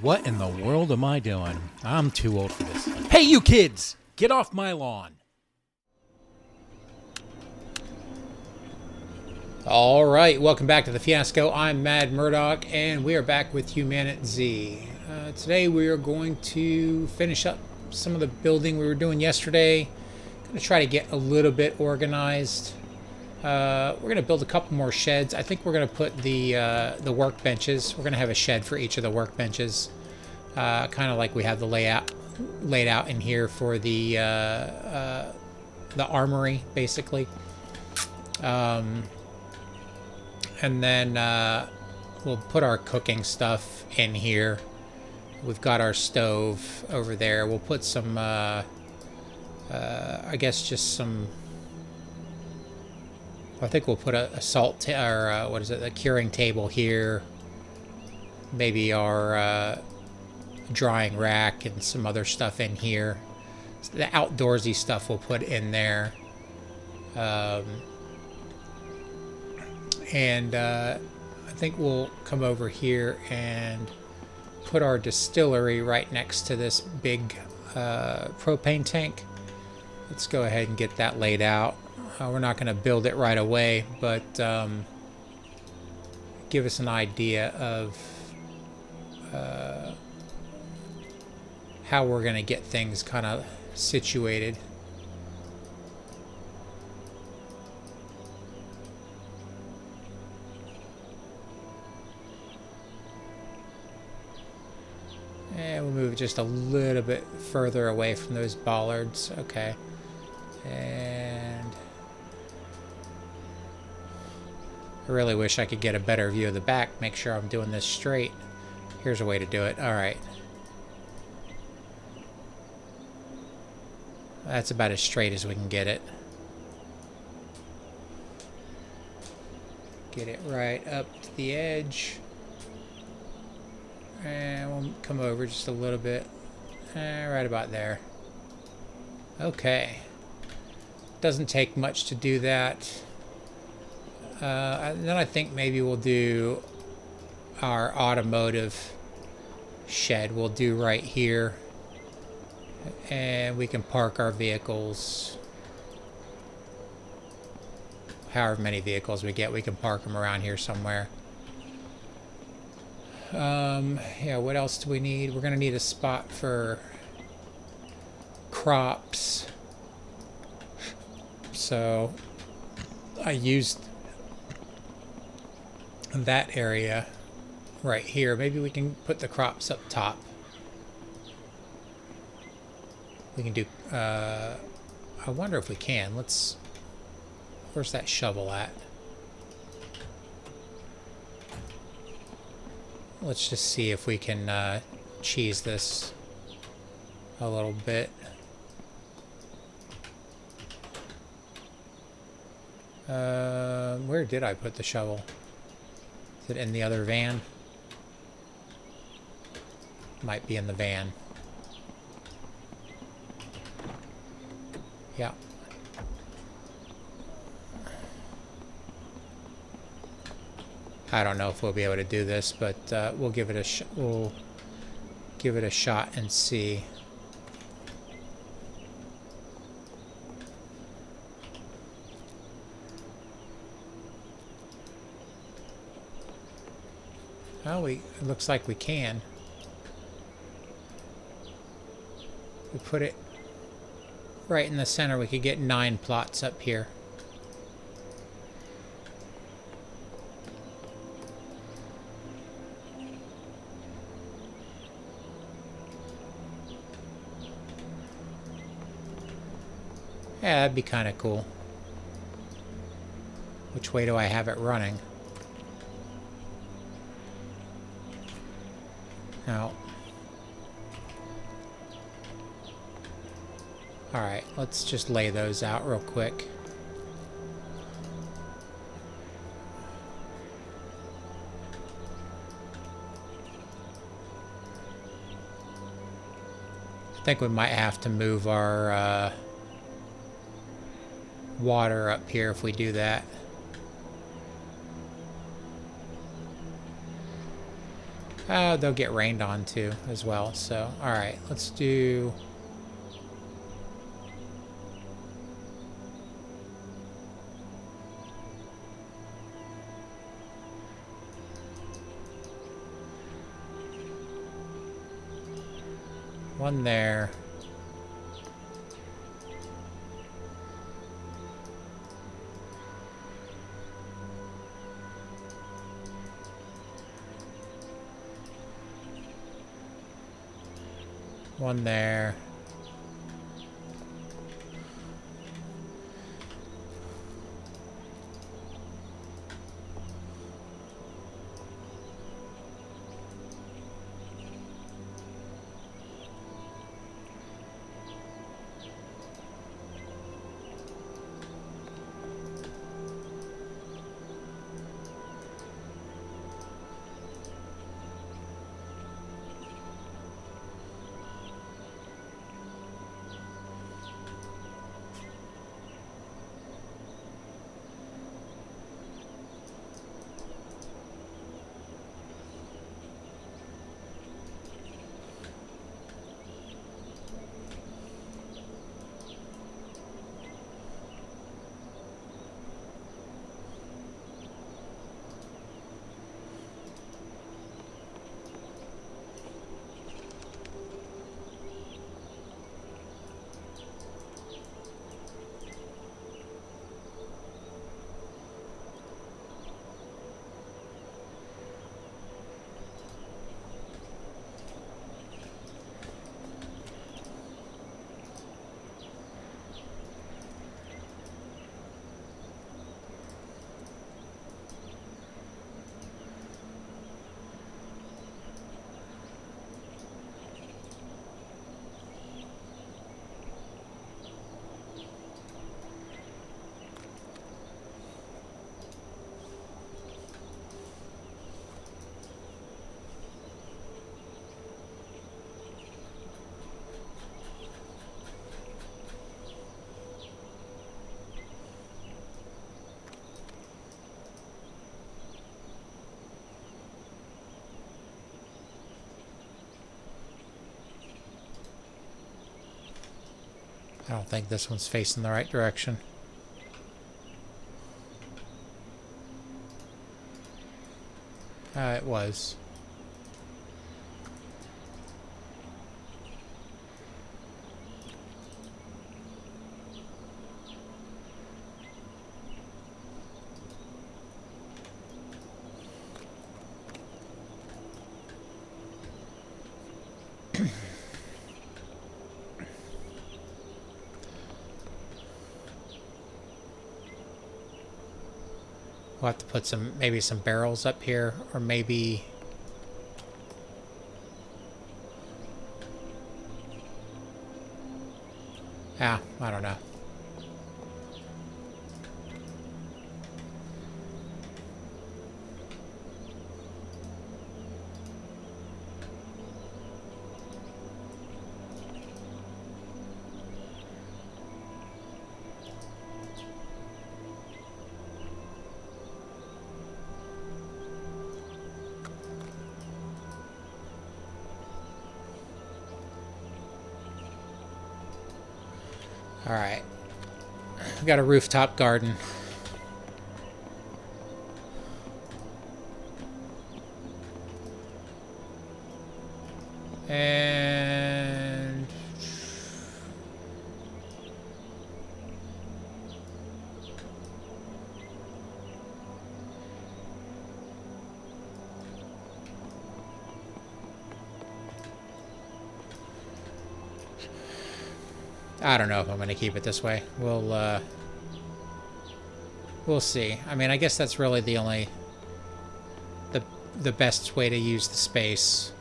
What in the world am I doing? I'm too old for this. Hey, you kids! Get off my lawn! Alright, welcome back to the Fiasco. I'm Mad Murdock, and we are back with HumanitZ. Today we are going to finish up some of the building we were doing yesterday. Going to try to get a little bit organized. We're going to build a couple more sheds. I think we're going to put the workbenches. We're going to have a shed for each of the workbenches. Kind of like we have the layout laid out in here for the armory, basically. And then we'll put our cooking stuff in here. We've got our stove over there. We'll put some, I guess just some, I think we'll put a salt, or what is it, a curing table here. Maybe our drying rack and some other stuff in here. So the outdoorsy stuff we'll put in there. And I think we'll come over here and put our distillery right next to this big propane tank. Let's go ahead and get that laid out. We're not going to build it right away, but give us an idea of how we're going to get things kind of situated. And we'll move just a little bit further away from those bollards. Okay. And I really wish I could get a better view of the back, make sure I'm doing this straight. Here's a way to do it. All right. That's about as straight as we can get it. Get it right up to the edge. And we'll come over just a little bit. Right about there. Okay. Doesn't take much to do that. Then I think maybe we'll do our automotive shed. We'll do right here. And we can park our vehicles. However many vehicles we get, we can park them around here somewhere. Yeah, what else do we need? We're going to need a spot for crops. So I used that area right here. Maybe we can put the crops up top. We can do, I wonder if we can. Where's that shovel at? Let's just see if we can cheese this a little bit. Where did I put the shovel? Is it in the other van? Might be in the van. Yeah. I don't know if we'll be able to do this, but we'll give it a shot and see. Well, it looks like we can. We put it right in the center. We could get 9 plots up here. Yeah, that'd be kind of cool. Which way do I have it running? No. Alright, let's just lay those out real quick. I think we might have to move our water up here if we do that. They'll get rained on too as well. So, all right, let's do. One there. One there. I don't think this one's facing the right direction. It was. We'll have to put some, maybe some barrels up here, or maybe... I don't know. All right, we got a rooftop garden. And I don't know if I'm going to keep it this way. We'll see. I mean, I guess that's really the only the best way to use the space.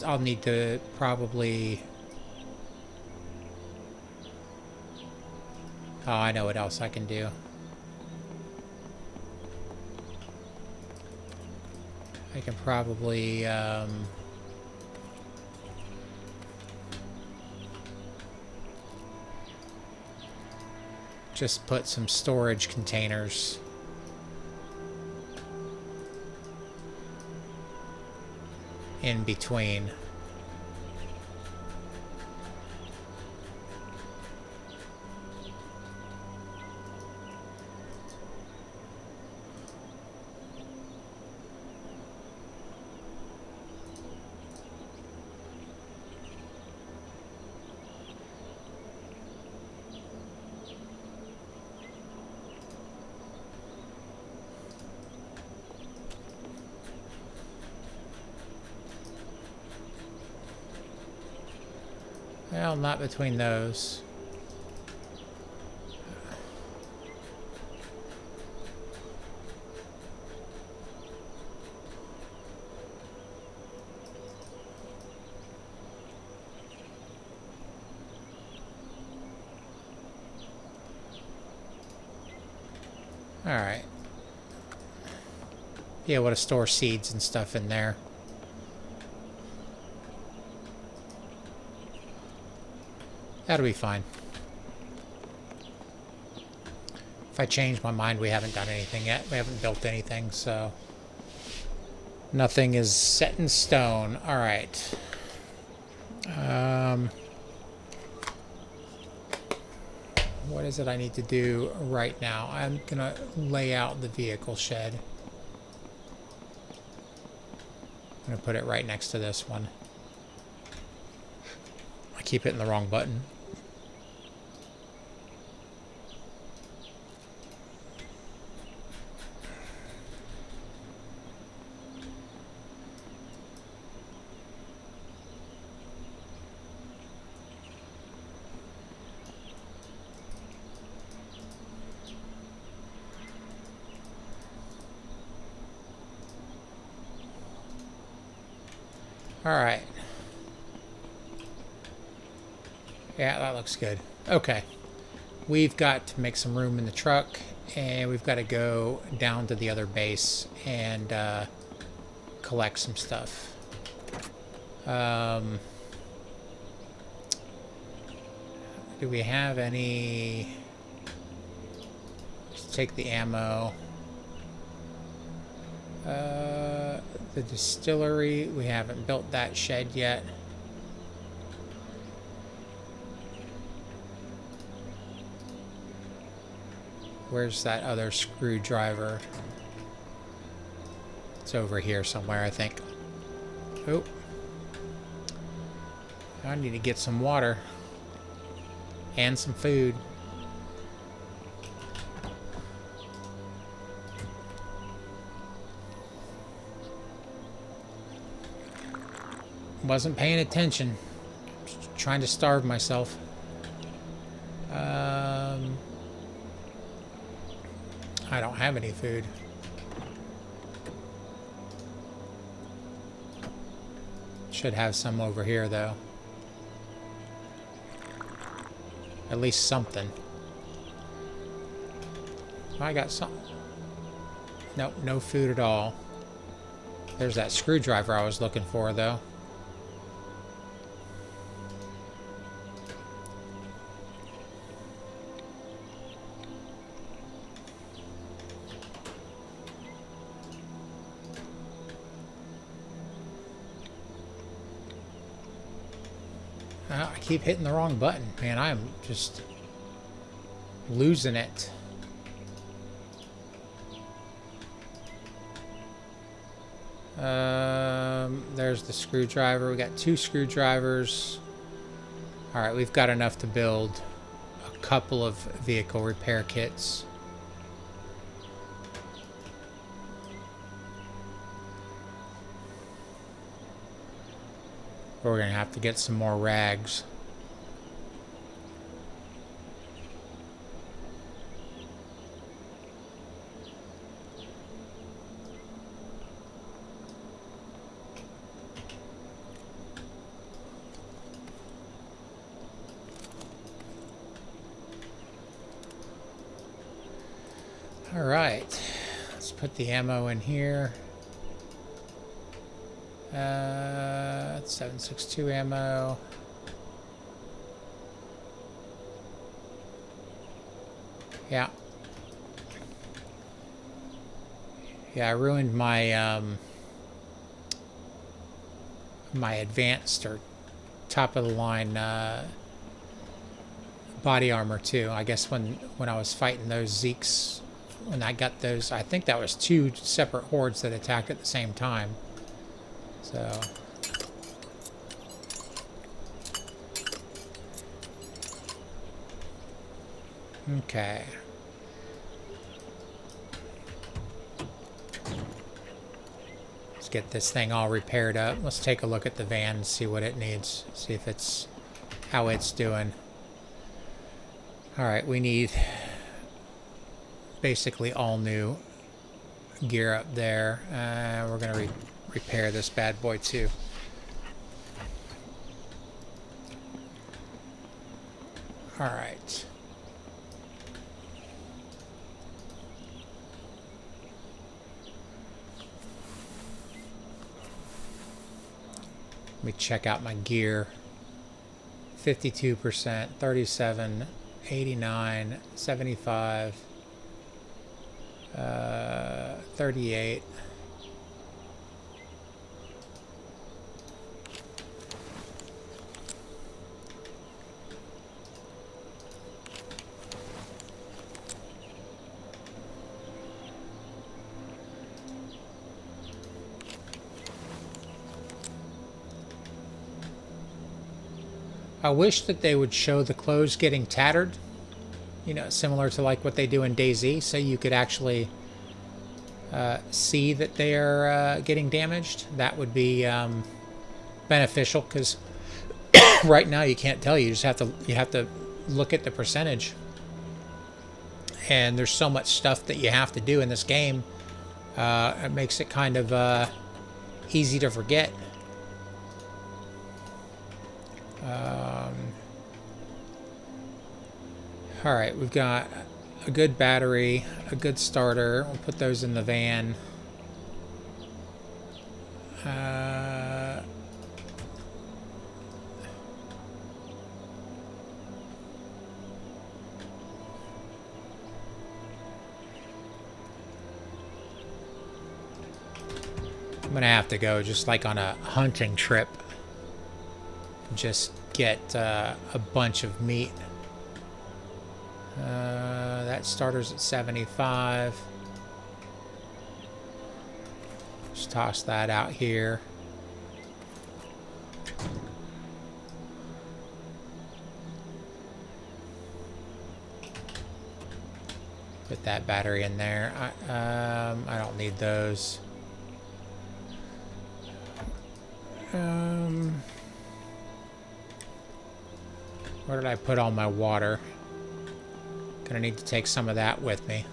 I'll need to probably... Oh, I know what else I can do. I can probably just put some storage containers in between. Well, not between those. All right. Be able to store seeds and stuff in there. That'll be fine. If I change my mind, we haven't done anything yet. We haven't built anything, so nothing is set in stone. All right. What is it I need to do right now? I'm gonna lay out the vehicle shed. I'm gonna put it right next to this one. I keep hitting the wrong button. All right. Yeah, that looks good. Okay. We've got to make some room in the truck, and we've got to go down to the other base and collect some stuff. Do we have any... Let's take the ammo. The distillery, we haven't built that shed yet. Where's that other screwdriver? It's over here somewhere, I think. Oh. I need to get some water. And some food. Wasn't paying attention. Just trying to starve myself. I don't have any food. Should have some over here, though. At least something. I got some. Nope, no food at all. There's that screwdriver I was looking for, though. I keep hitting the wrong button. Man, I'm just losing it. There's the screwdriver. We got 2 screwdrivers. All right, we've got enough to build a couple of vehicle repair kits. We're gonna have to get some more rags. All right, let's put the ammo in here. 7.62 ammo. Yeah. Yeah, I ruined my my advanced or top of the line body armor too. I guess when I was fighting those zeeks, when I got those, I think that was 2 separate hordes that attacked at the same time. So okay. Let's get this thing all repaired up. Let's take a look at the van and see what it needs. See if it's how it's doing. Alright, we need basically all new gear up there. We're going to repair this bad boy too. Alright. Let me check out my gear. 52%, 37, 89, 75, 38. I wish that they would show the clothes getting tattered, you know, similar to like what they do in DayZ, so you could actually see that they are getting damaged. That would be beneficial, because right now you can't tell. You just have to look at the percentage, and there's so much stuff that you have to do in this game. It makes it kind of easy to forget. Alright, we've got a good battery, a good starter. We'll put those in the van. I'm gonna have to go just like on a hunting trip. Just get a bunch of meat. That starter's at 75. Just toss that out here. Put that battery in there. I don't need those. Where did I put all my water? Gonna need to take some of that with me.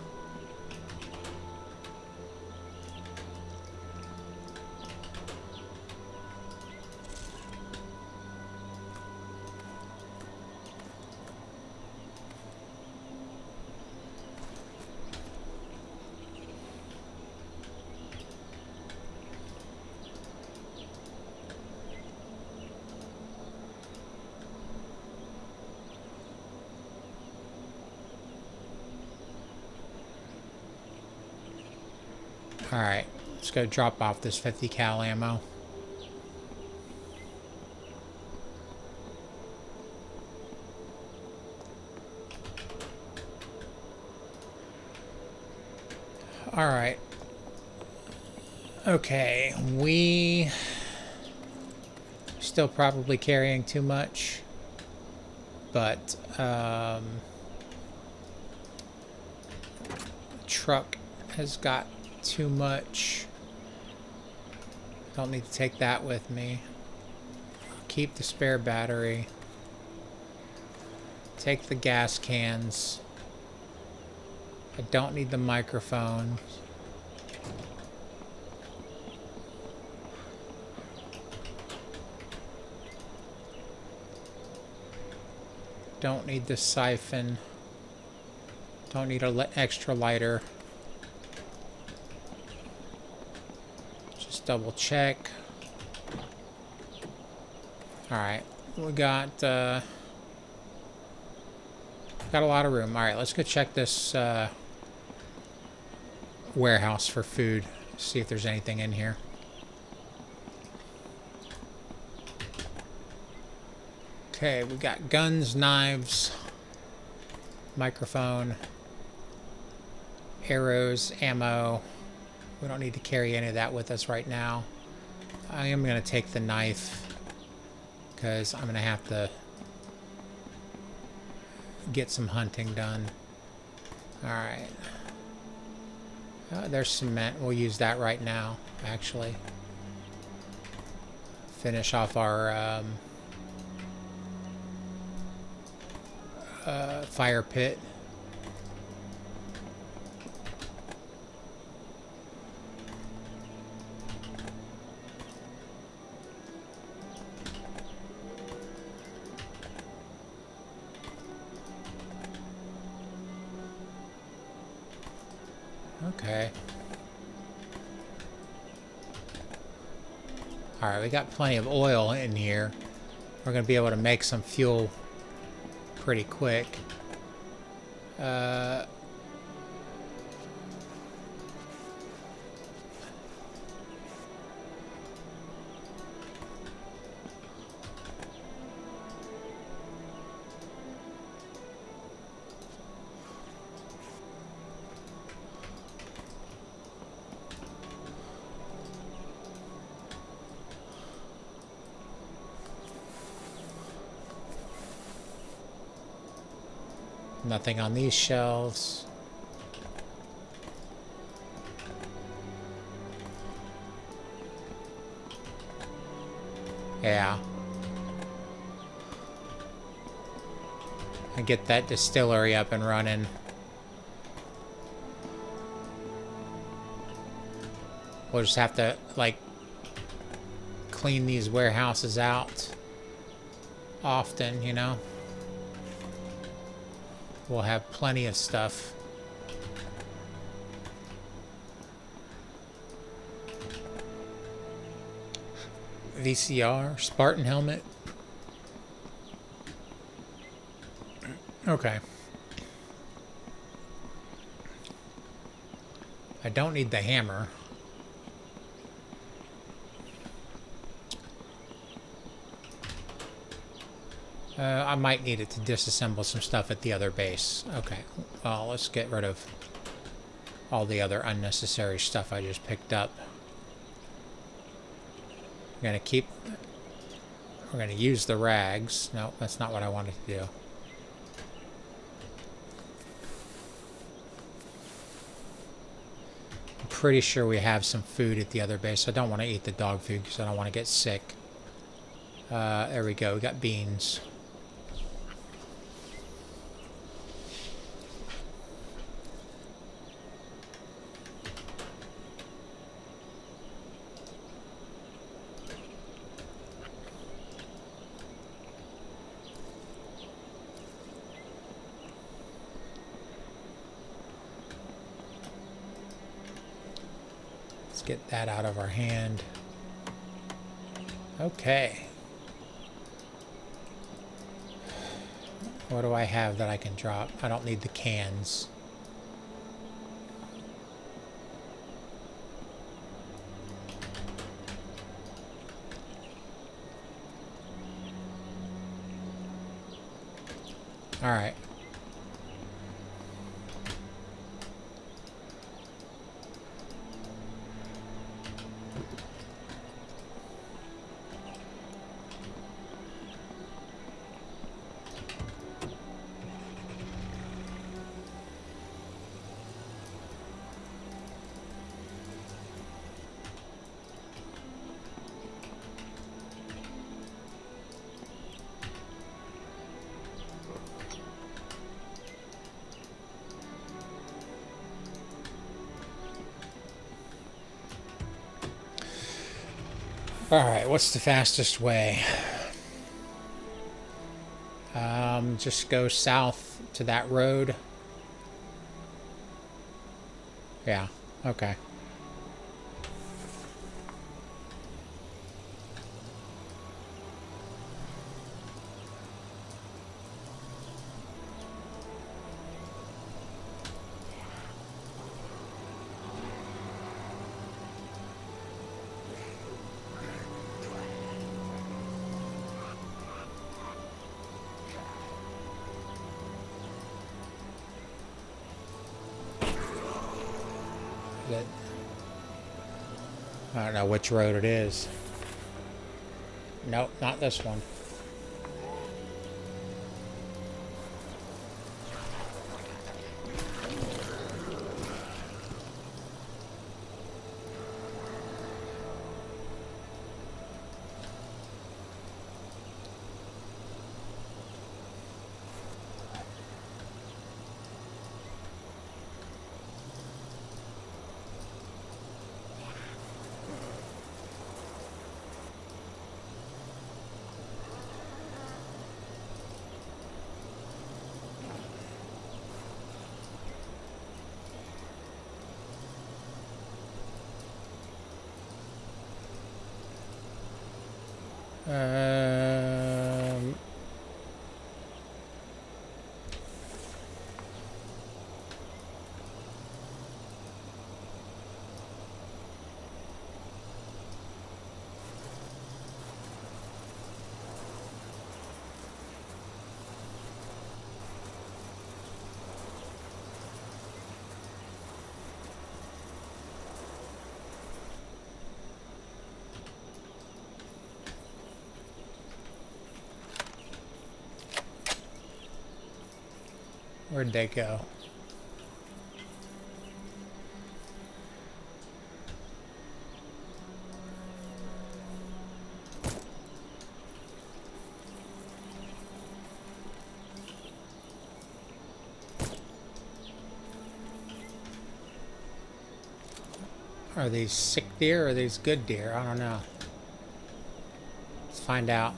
Alright, let's go drop off this 50 cal ammo. Alright. Okay, we still probably carrying too much, but truck has got too much. Don't need to take that with me. Keep the spare battery. Take the gas cans. I don't need the microphone. Don't need the siphon. Don't need an extra lighter. Just double check. Alright, we got a lot of room. Alright, let's go check this warehouse for food. See if there's anything in here. Okay, we got guns, knives, microphone, arrows, ammo. We don't need to carry any of that with us right now. I am going to take the knife because I'm going to have to get some hunting done. Alright. There's cement. We'll use that right now, actually. Finish off our fire pit. Okay. Alright, we got plenty of oil in here. We're going to be able to make some fuel pretty quick. Nothing on these shelves. Yeah. And get that distillery up and running. We'll just have to, like, clean these warehouses out often, you know? We'll have plenty of stuff. VCR, Spartan helmet. Okay. I don't need the hammer. I might need it to disassemble some stuff at the other base. Okay, well, let's get rid of all the other unnecessary stuff I just picked up. We're gonna use the rags. No, that's not what I wanted to do. I'm pretty sure we have some food at the other base. I don't want to eat the dog food because I don't want to get sick. There we go, we got beans. Get that out of our hand. Okay. What do I have that I can drop? I don't need the cans. All right. Alright, what's the fastest way? Just go south to that road. Yeah, okay. I don't know which road it is. Nope, not this one. Um, where'd they go? Are these sick deer or are these good deer? I don't know. Let's find out.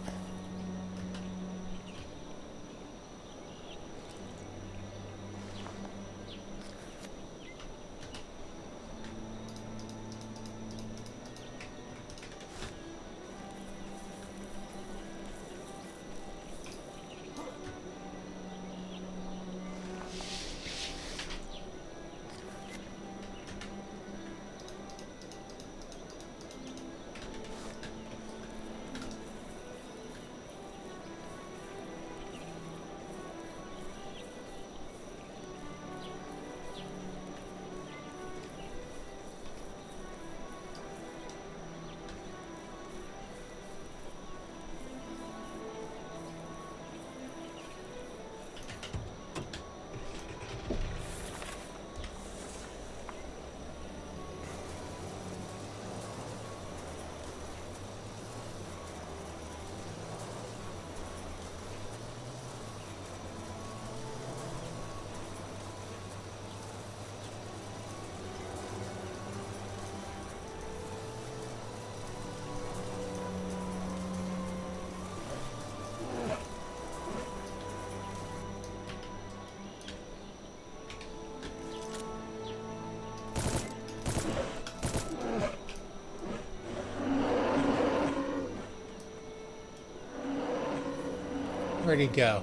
Where'd he go?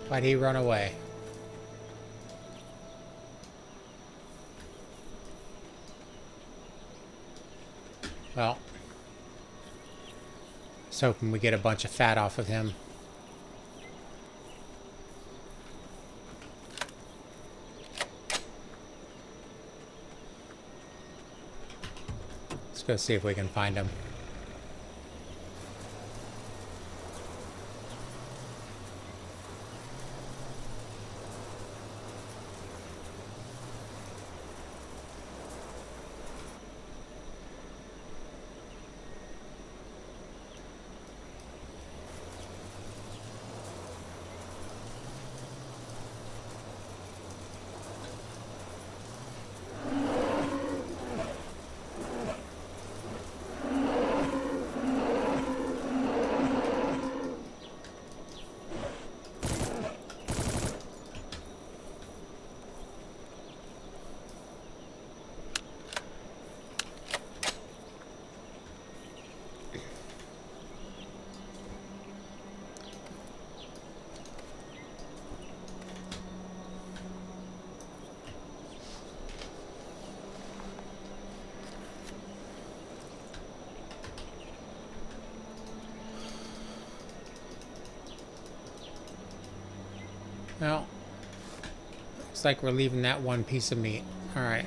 Why'd he run away? Well, just hoping we get a bunch of fat off of him. Let's go see if we can find him. Well, Looks like we're leaving that one piece of meat. All right.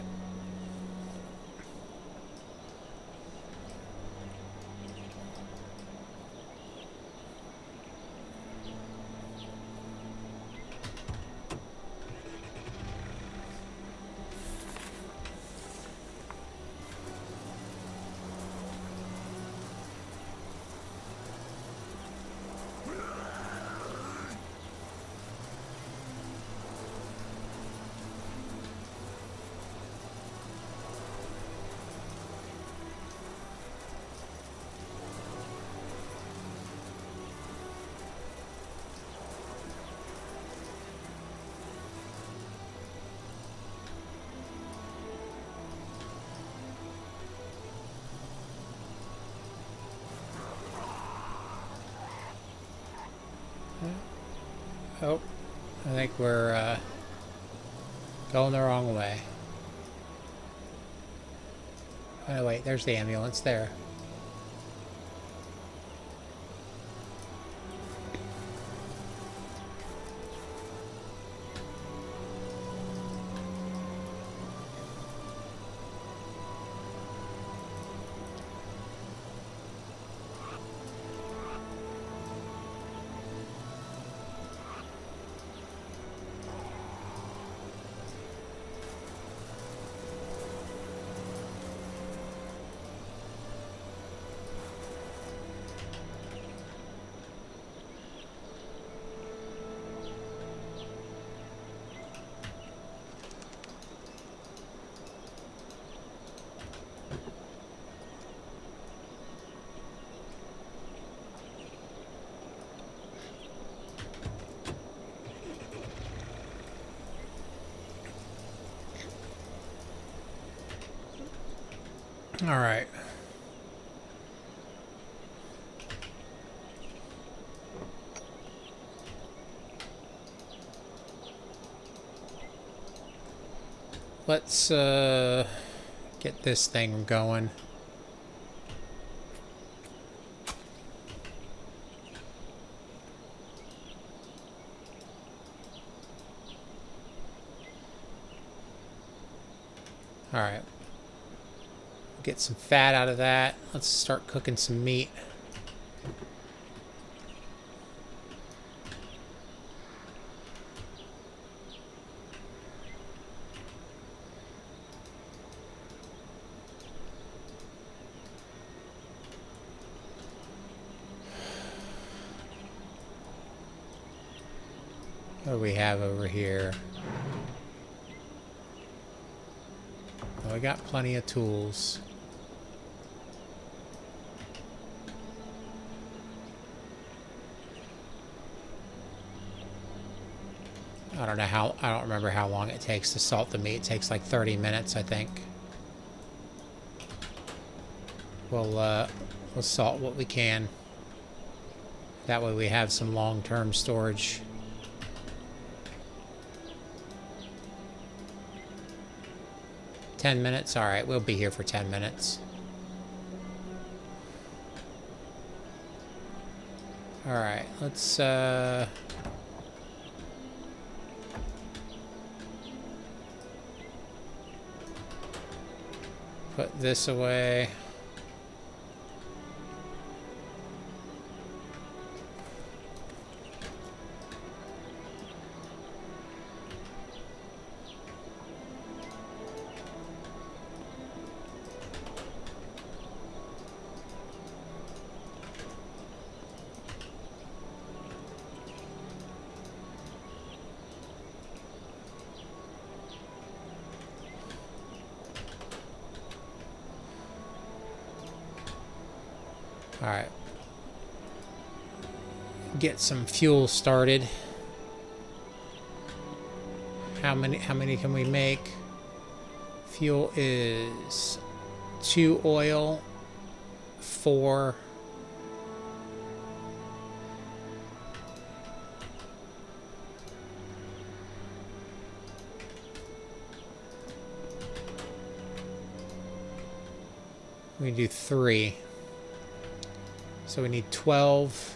Oh, I think we're going the wrong way. Oh wait, there's the ambulance there. All right. Let's get this thing going. All right. Get some fat out of that. Let's start cooking some meat. What do we have over here? Well, we got plenty of tools. I don't remember how long it takes to salt the meat. It takes like 30 minutes, I think. We'll salt what we can. That way we have some long-term storage. $10. All right, we'll be here for 10 minutes. All right, let's put this away. All right. Get some fuel started. How many can we make? Fuel is 2 oil, 4 we do 3. So we need 12.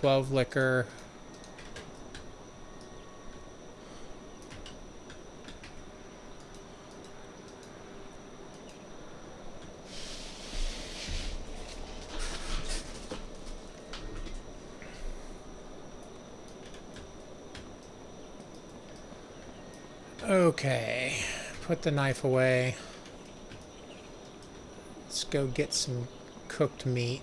12 liquor. Okay, put the knife away. Let's go get some cooked meat.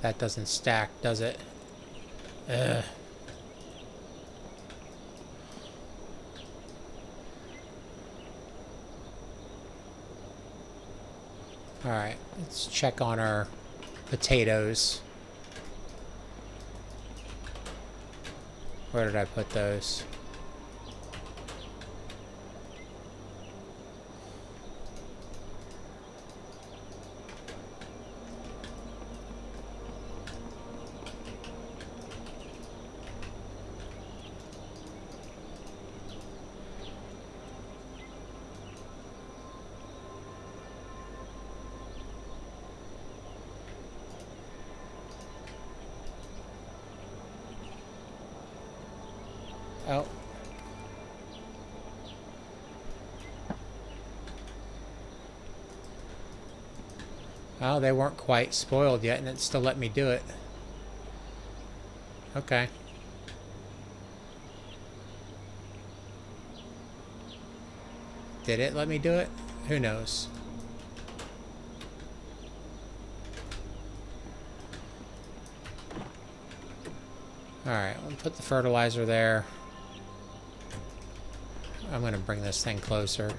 That doesn't stack, does it? Ugh. Alright, let's check on our potatoes. Where did I put those? Oh. Oh, they weren't quite spoiled yet, and it still let me do it. Okay. Did it let me do it? Who knows? Alright, we'll put the fertilizer there. I'm going to bring this thing closer.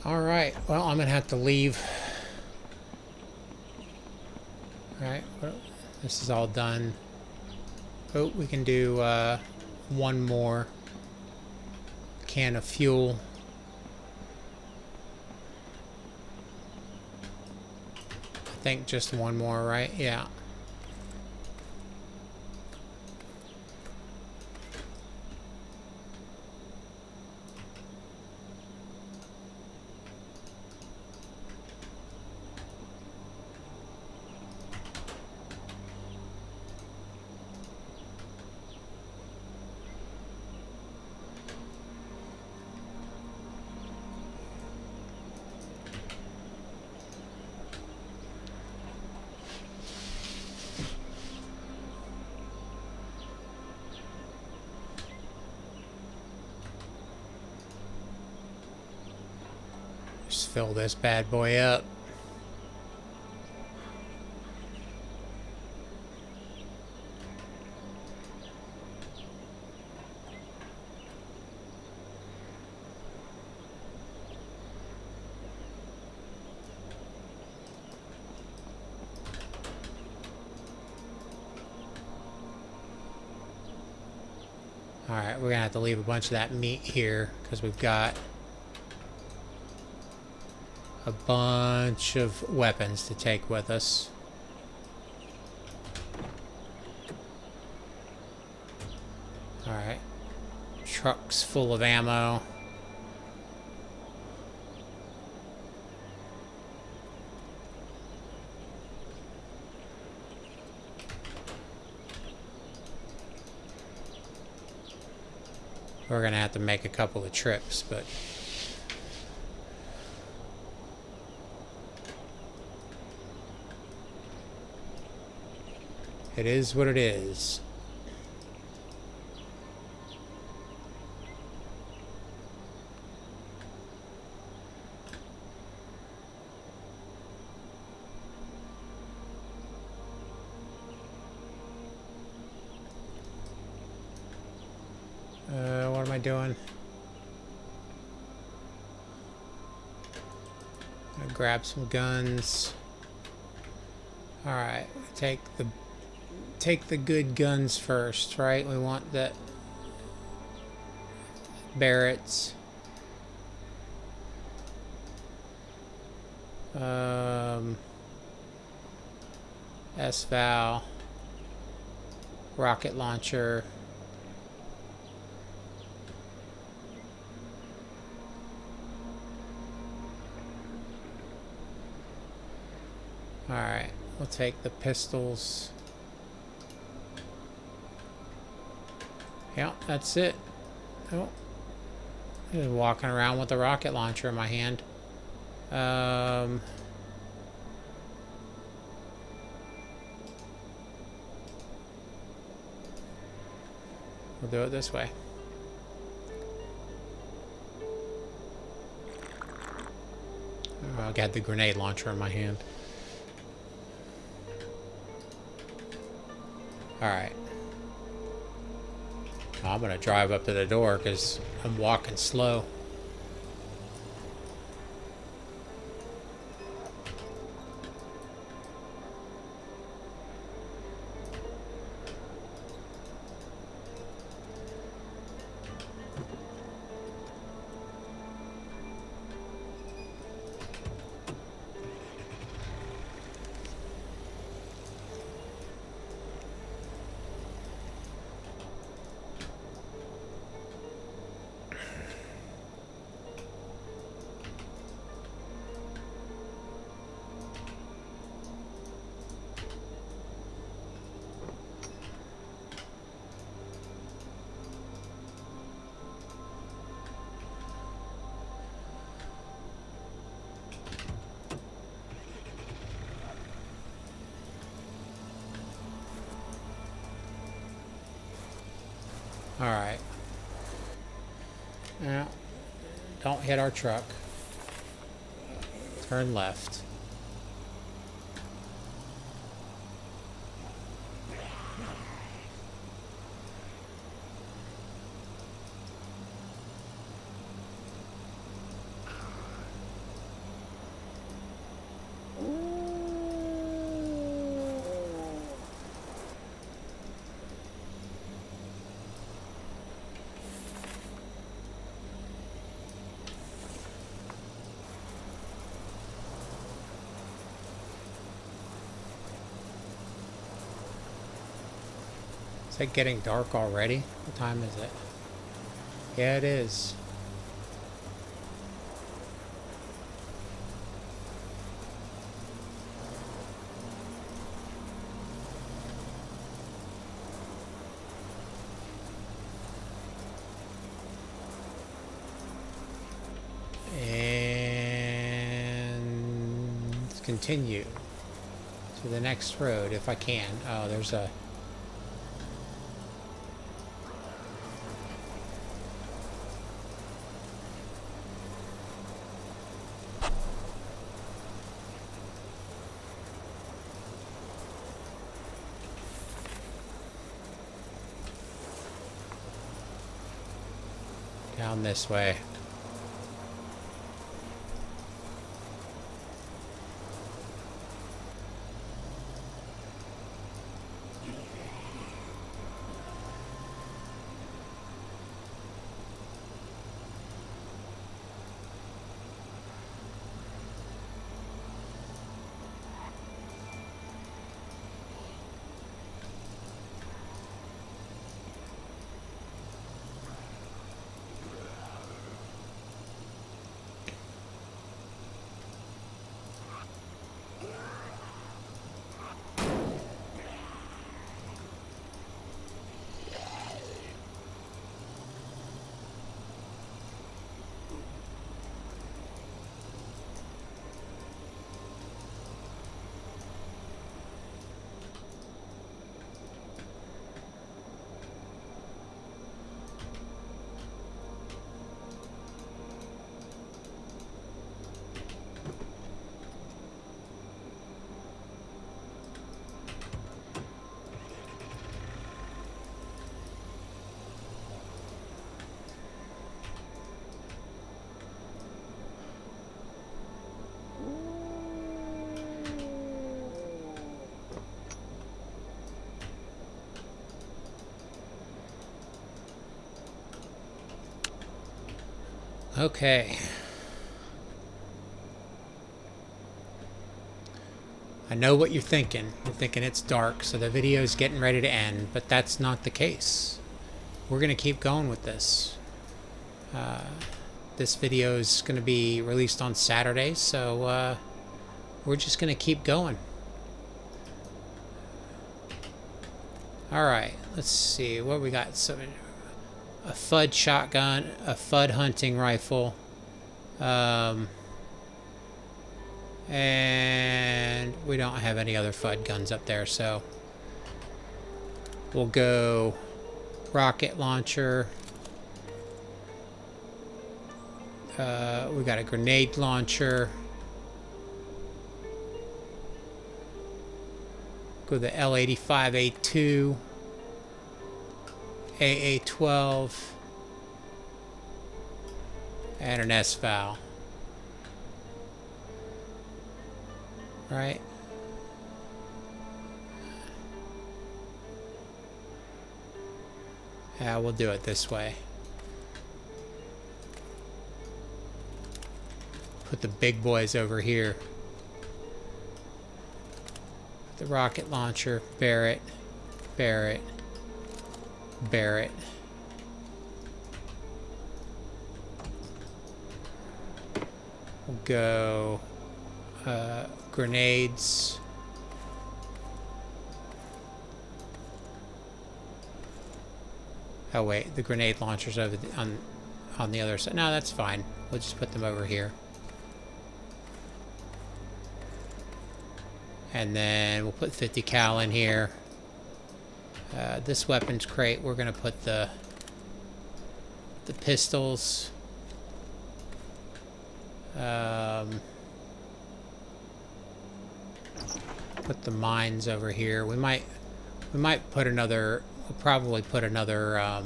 Alright, well, I'm going to have to leave. Alright, well, this is all done. Oh, we can do one more can of fuel. I think just one more, right? Yeah. Just fill this bad boy up. Alright, we're gonna have to leave a bunch of that meat here because we've got a bunch of weapons to take with us. Alright. Trucks full of ammo. We're gonna have to make a couple of trips, but it is what it is. What am I doing? Gonna grab some guns. All right, take the good guns first, right? We want the Barretts. S-Val. Rocket launcher. Alright, we'll take the pistols. Yeah, that's it. Oh, just walking around with the rocket launcher in my hand. We'll do it this way. Oh, I got the grenade launcher in my hand. Alright. I'm gonna drive up to the door because I'm walking slow. Alright. Now, don't hit our truck. Turn left. Is it getting dark already? What time is it? Yeah, it is. And continue to the next road if I can. Oh, there's a... down this way. Okay. I know what you're thinking. You're thinking it's dark, so the video's getting ready to end, but that's not the case. We're going to keep going with this. This video is going to be released on Saturday, so we're just going to keep going. Alright, let's see what we got. So, a FUD shotgun, a FUD hunting rifle, and we don't have any other FUD guns up there, so we'll go rocket launcher. We got a grenade launcher. Go the L85A2, AA12, and an S-Val. Right? Yeah, we'll do it this way. Put the big boys over here. The rocket launcher, Barrett, Barrett, Barrett. We'll go grenades. Oh wait, the grenade launcher's over on the other side. No, that's fine. We'll just put them over here. And then we'll put 50 cal in here. This weapons crate, we're gonna put the pistols. Put the mines over here. We might put another. We'll probably put another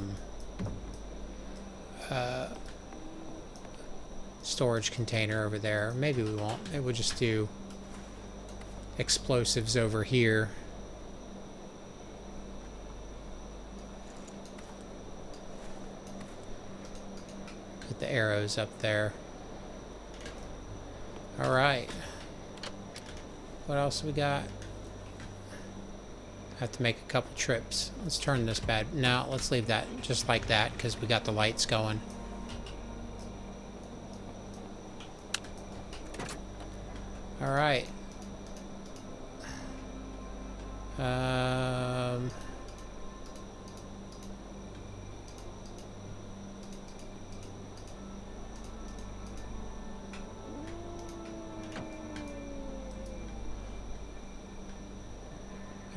storage container over there. Maybe we won't. Maybe we'll just do explosives over here. Put the arrows up there. All right. What else we got? Have to make a couple trips. Let's turn this bad. No, let's leave that just like that because we got the lights going. All right. I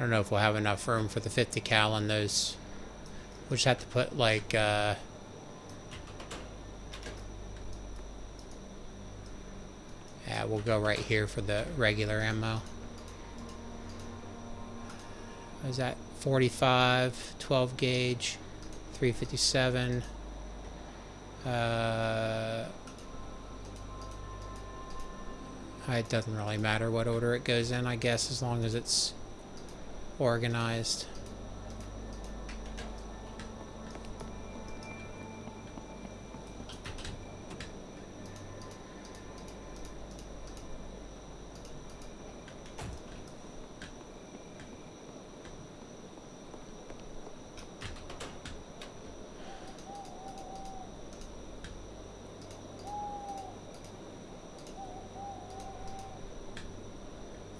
don't know if we'll have enough room for the 50 cal on those. We'll just have to put like yeah, we'll go right here for the regular ammo. What is that? 45, 12 gauge, 357. It doesn't really matter what order it goes in, I guess, as long as it's organized.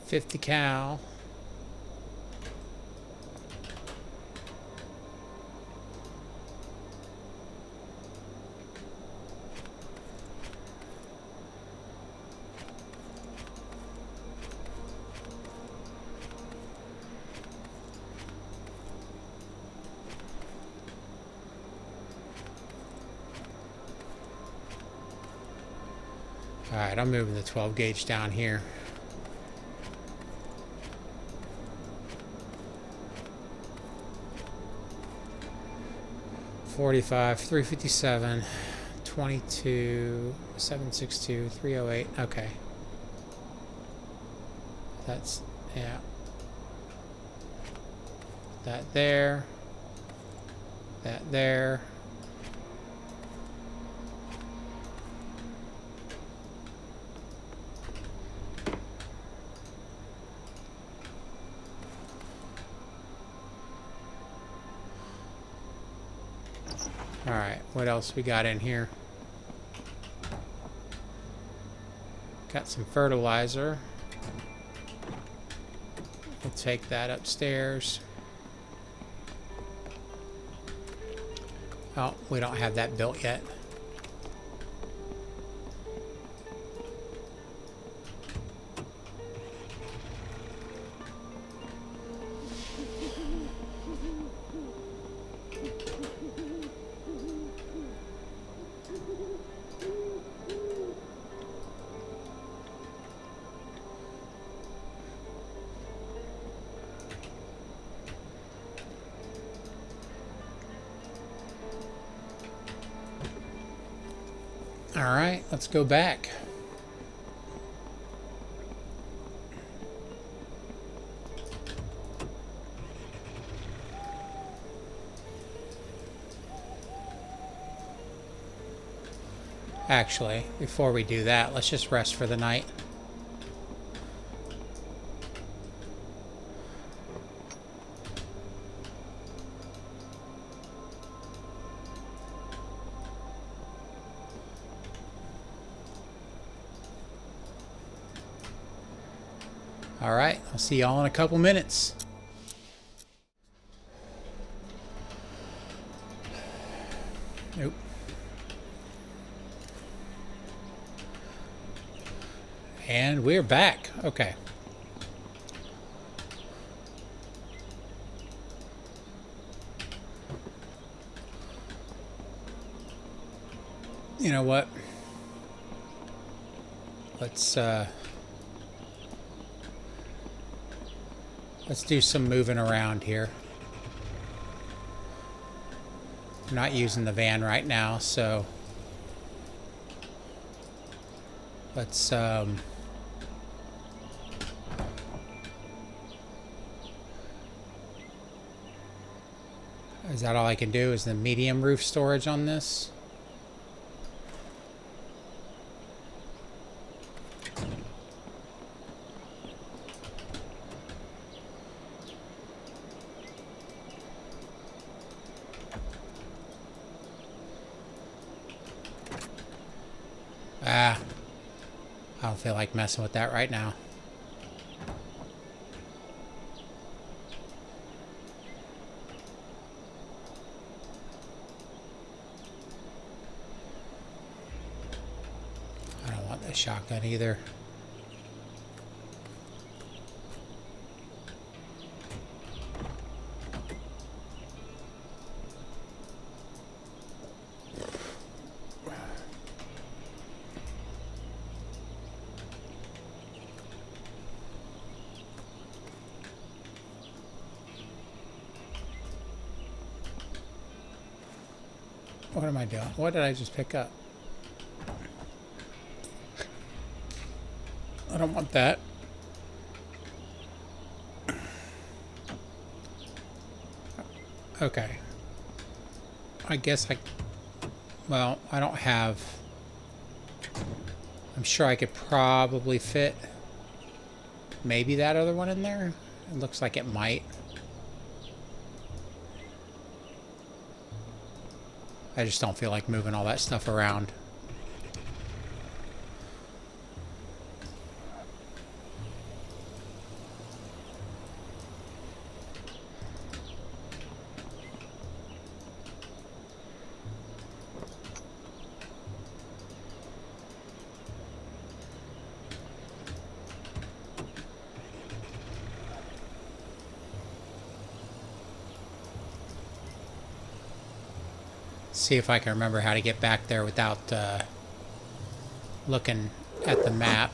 $50 cal. Alright, I'm moving the 12 gauge down here. $45, $357, $22, $762, $308. Okay. That's, yeah. That there. That there. Alright, what else we got in here? Got some fertilizer. We'll take that upstairs. Oh, we don't have that built yet. Alright, let's go back. Actually, before we do that, let's just rest for the night. Alright, I'll see y'all in a couple minutes. Nope. And we're back. Okay. You know what? Let's do some moving around here. I'm not using the van right now, so let's is that all I can do? Is the medium roof storage on this? Ah, I don't feel like messing with that right now. I don't want the shotgun either. What am I doing? What did I just pick up? I don't want that. Okay. I guess well, I don't have... I'm sure I could probably fit maybe that other one in there. It looks like it might. I just don't feel like moving all that stuff around. See if I can remember how to get back there without looking at the map.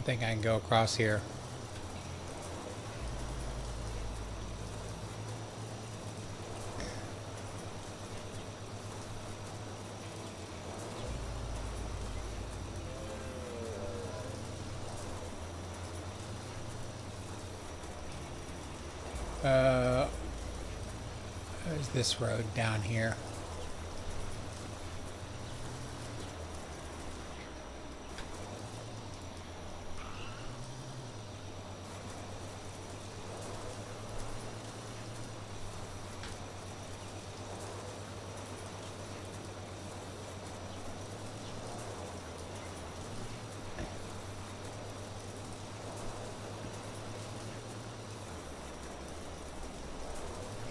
think I can go across here. There's this road down here.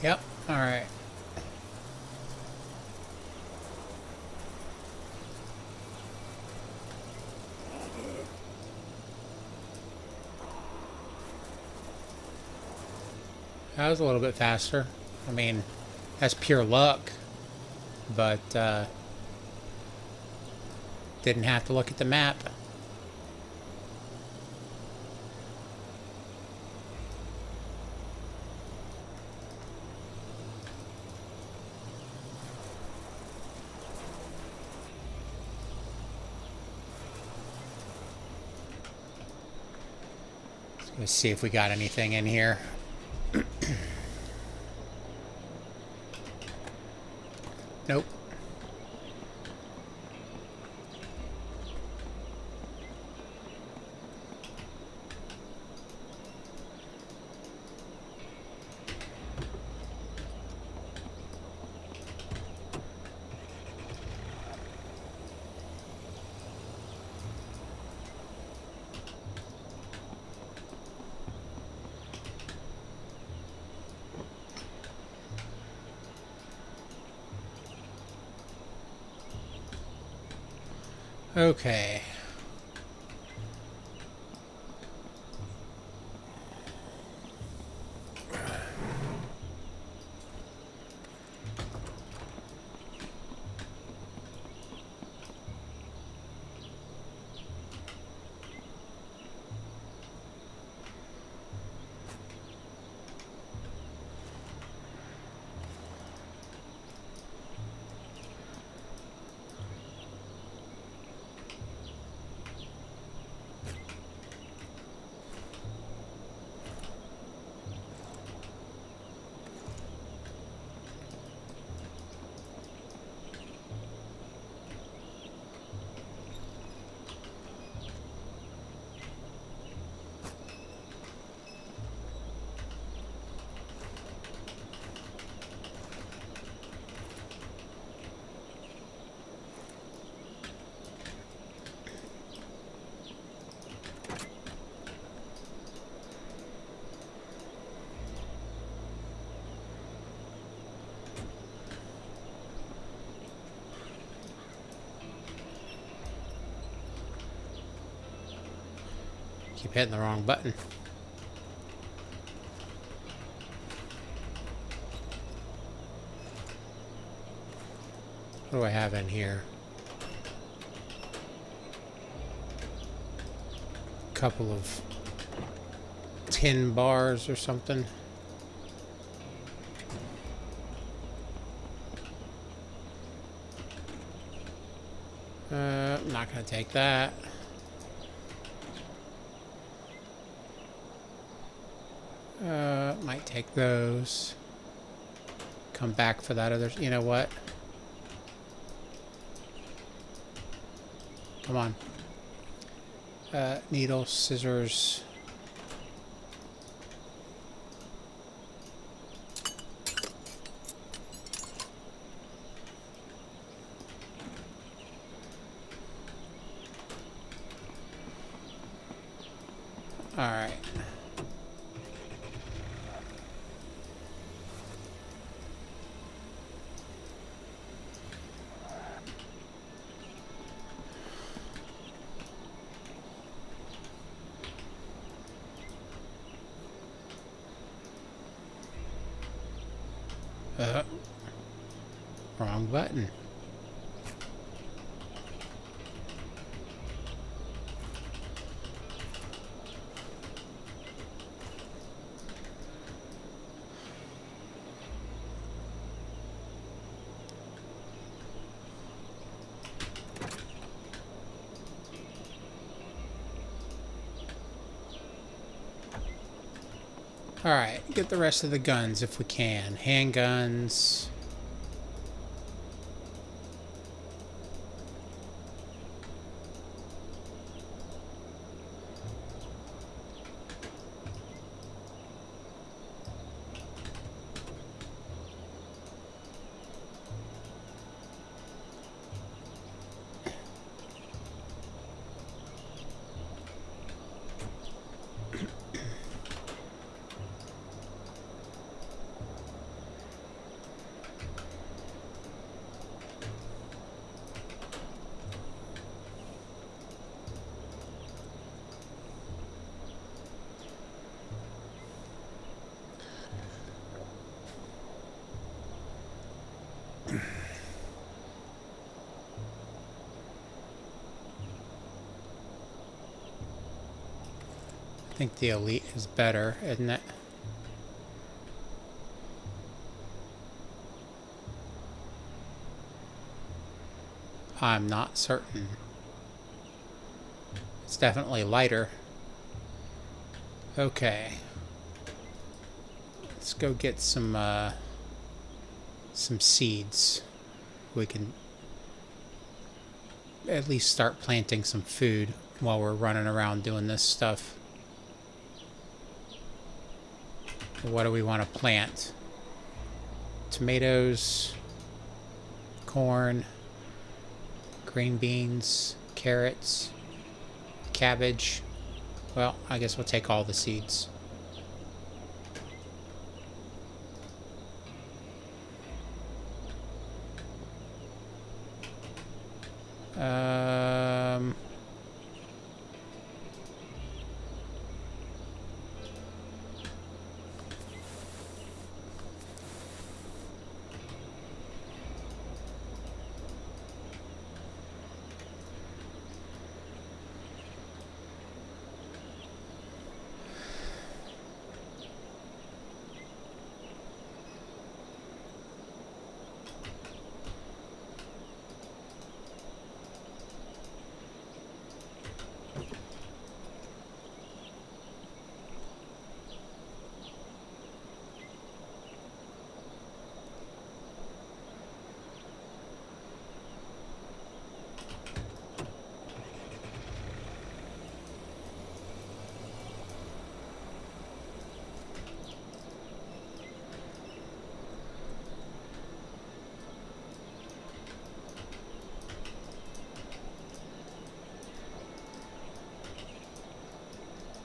Yep, all right. That was a little bit faster. I mean, that's pure luck, but didn't have to look at the map. Let's see if we got anything in here. Nope. Okay. Keep hitting the wrong button. What do I have in here? Couple of tin bars or something. I'm not gonna take that. Might take those. Come back for that other. You know what? Come on. Needle, scissors. All right. Wrong button. Alright, get the rest of the guns if we can. Handguns. I think the elite is better, isn't it? I'm not certain. It's definitely lighter. Okay. Let's go get some seeds. We can at least start planting some food while we're running around doing this stuff. What do we want to plant? Tomatoes, corn, green beans, carrots, cabbage. Well, I guess we'll take all the seeds.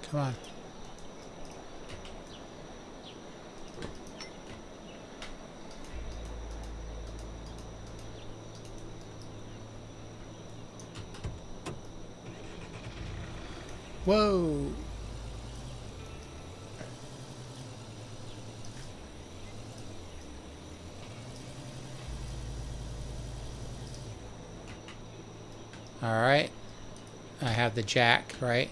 Come on. Whoa. All right. I have the jack, right?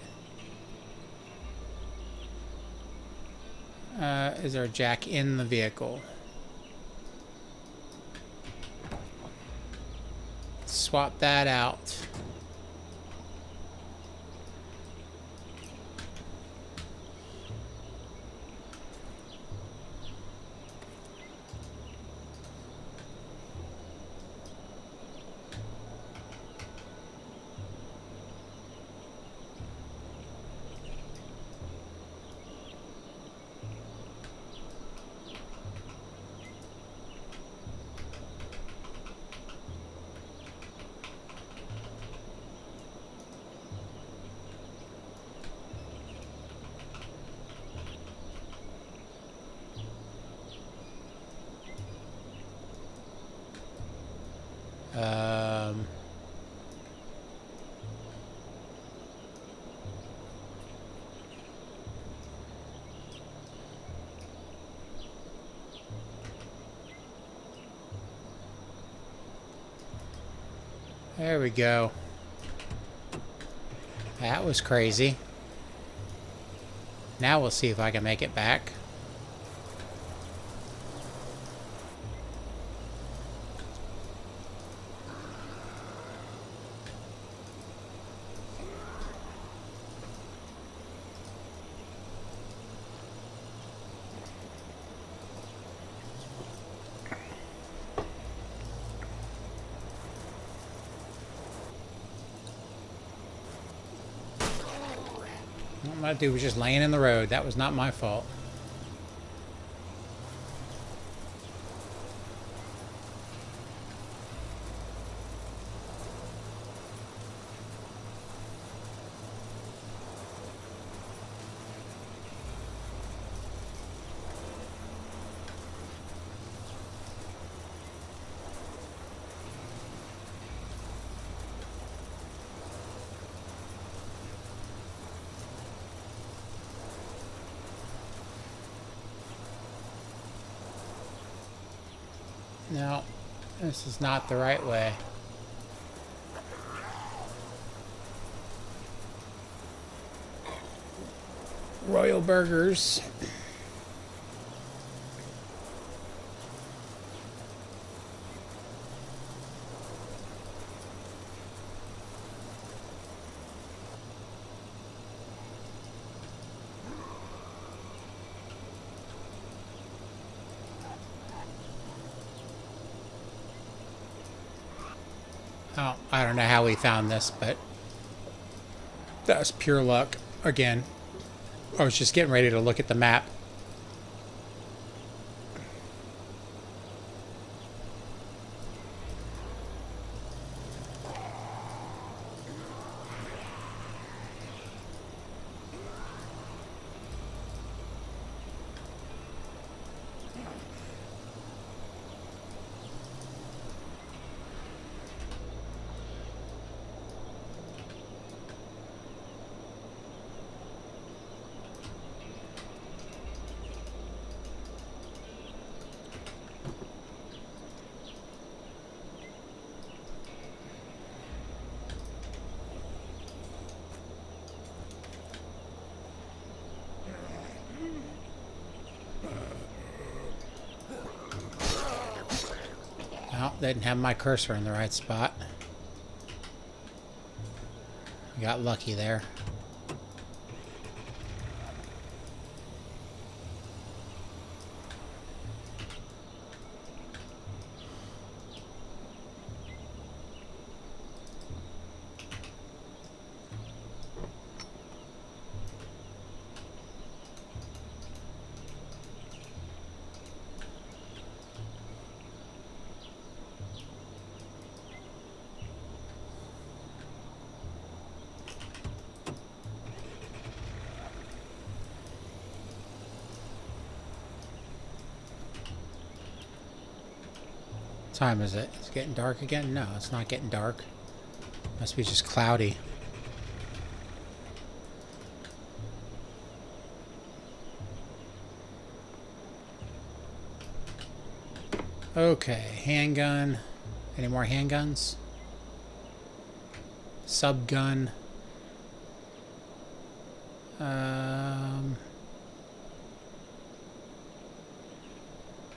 Is there a jack in the vehicle? Swap that out. There we go. That was crazy. Now we'll see if I can make it back. that dude was just laying in the road. That was not my fault. No, this is not the right way. Royal Burgers. Oh, I don't know how we found this, but that was pure luck. Again, I was just getting ready to look at the map. Well, they didn't have my cursor in the right spot. I got lucky there. What time is it? It's getting dark again? No, it's not getting dark. Must be just cloudy. Okay, handgun. Any more handguns? Subgun.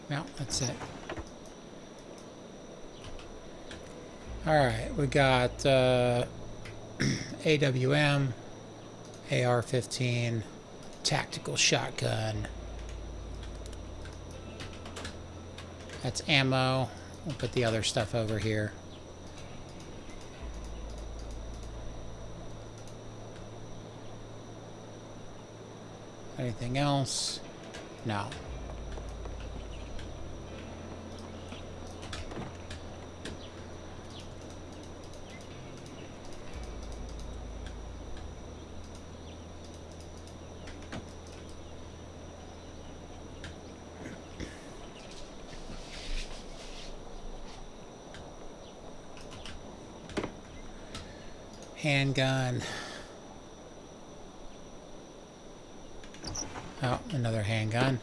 No, that's it. Alright, we got AWM, AR-15, tactical shotgun. That's ammo. We'll put the other stuff over here. Anything else? No. Handgun. Oh, another handgun.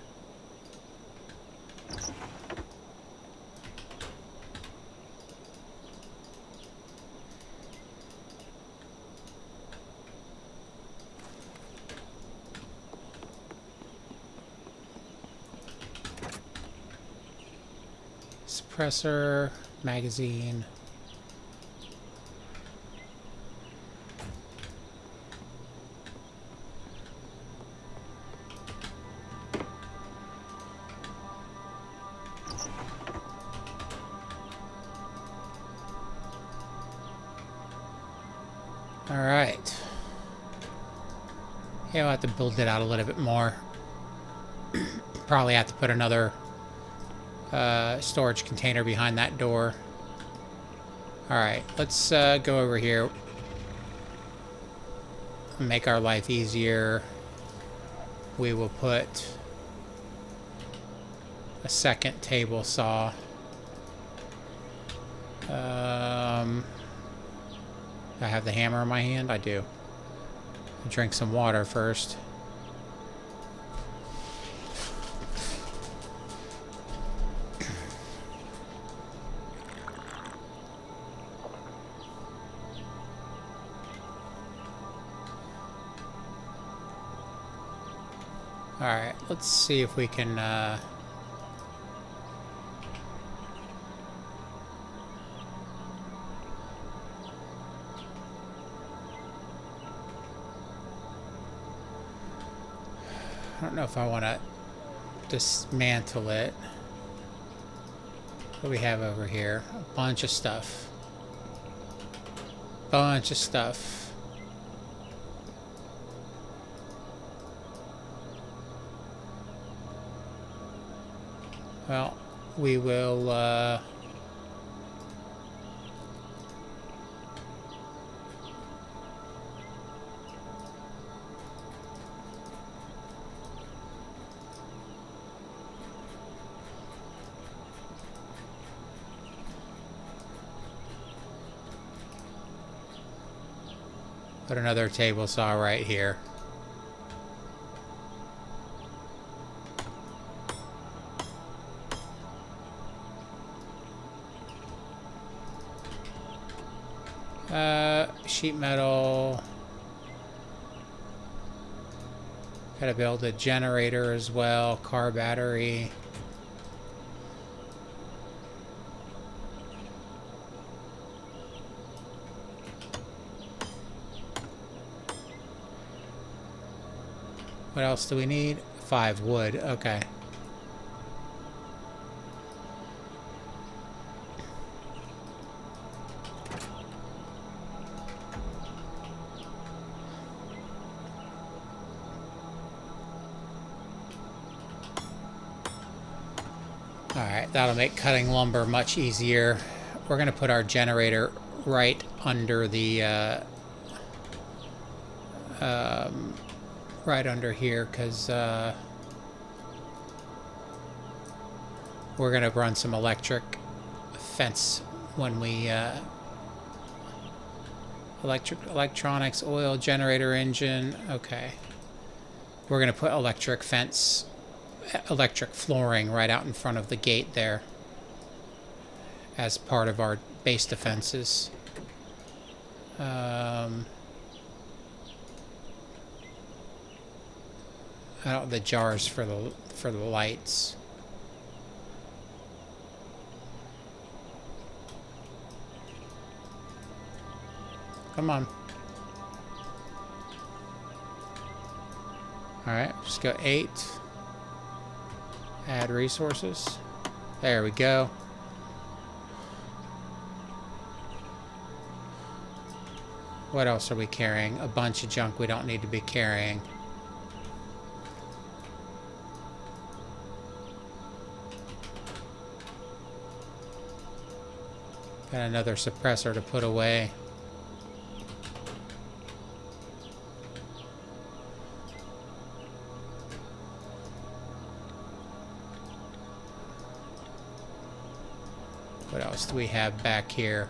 Suppressor, magazine. Yeah, I'll have to build it out a little bit more. Probably have to put another storage container behind that door. Alright, let's go over here. Make our life easier. We will put a second table saw. I have the hammer in my hand? I do. I'll drink some water first. Alright, let's see if we can I don't know if I want to dismantle it. What do we have over here? A bunch of stuff. Bunch of stuff. Well, we will put another table saw right here. Sheet metal. Gotta build a generator as well. Car battery. What else do we need? 5 wood. Okay. Alright, that'll make cutting lumber much easier. We're going to put our generator right under the right under here, because we're going to run some electric fence when we electronics, oil, generator, engine. Okay, we're going to put electric fence, electric flooring right out in front of the gate there as part of our base defenses. The jars for the lights. Come on. All right, just go 8. Add resources. There we go. What else are we carrying? A bunch of junk we don't need to be carrying. Got another suppressor to put away. What else do we have back here?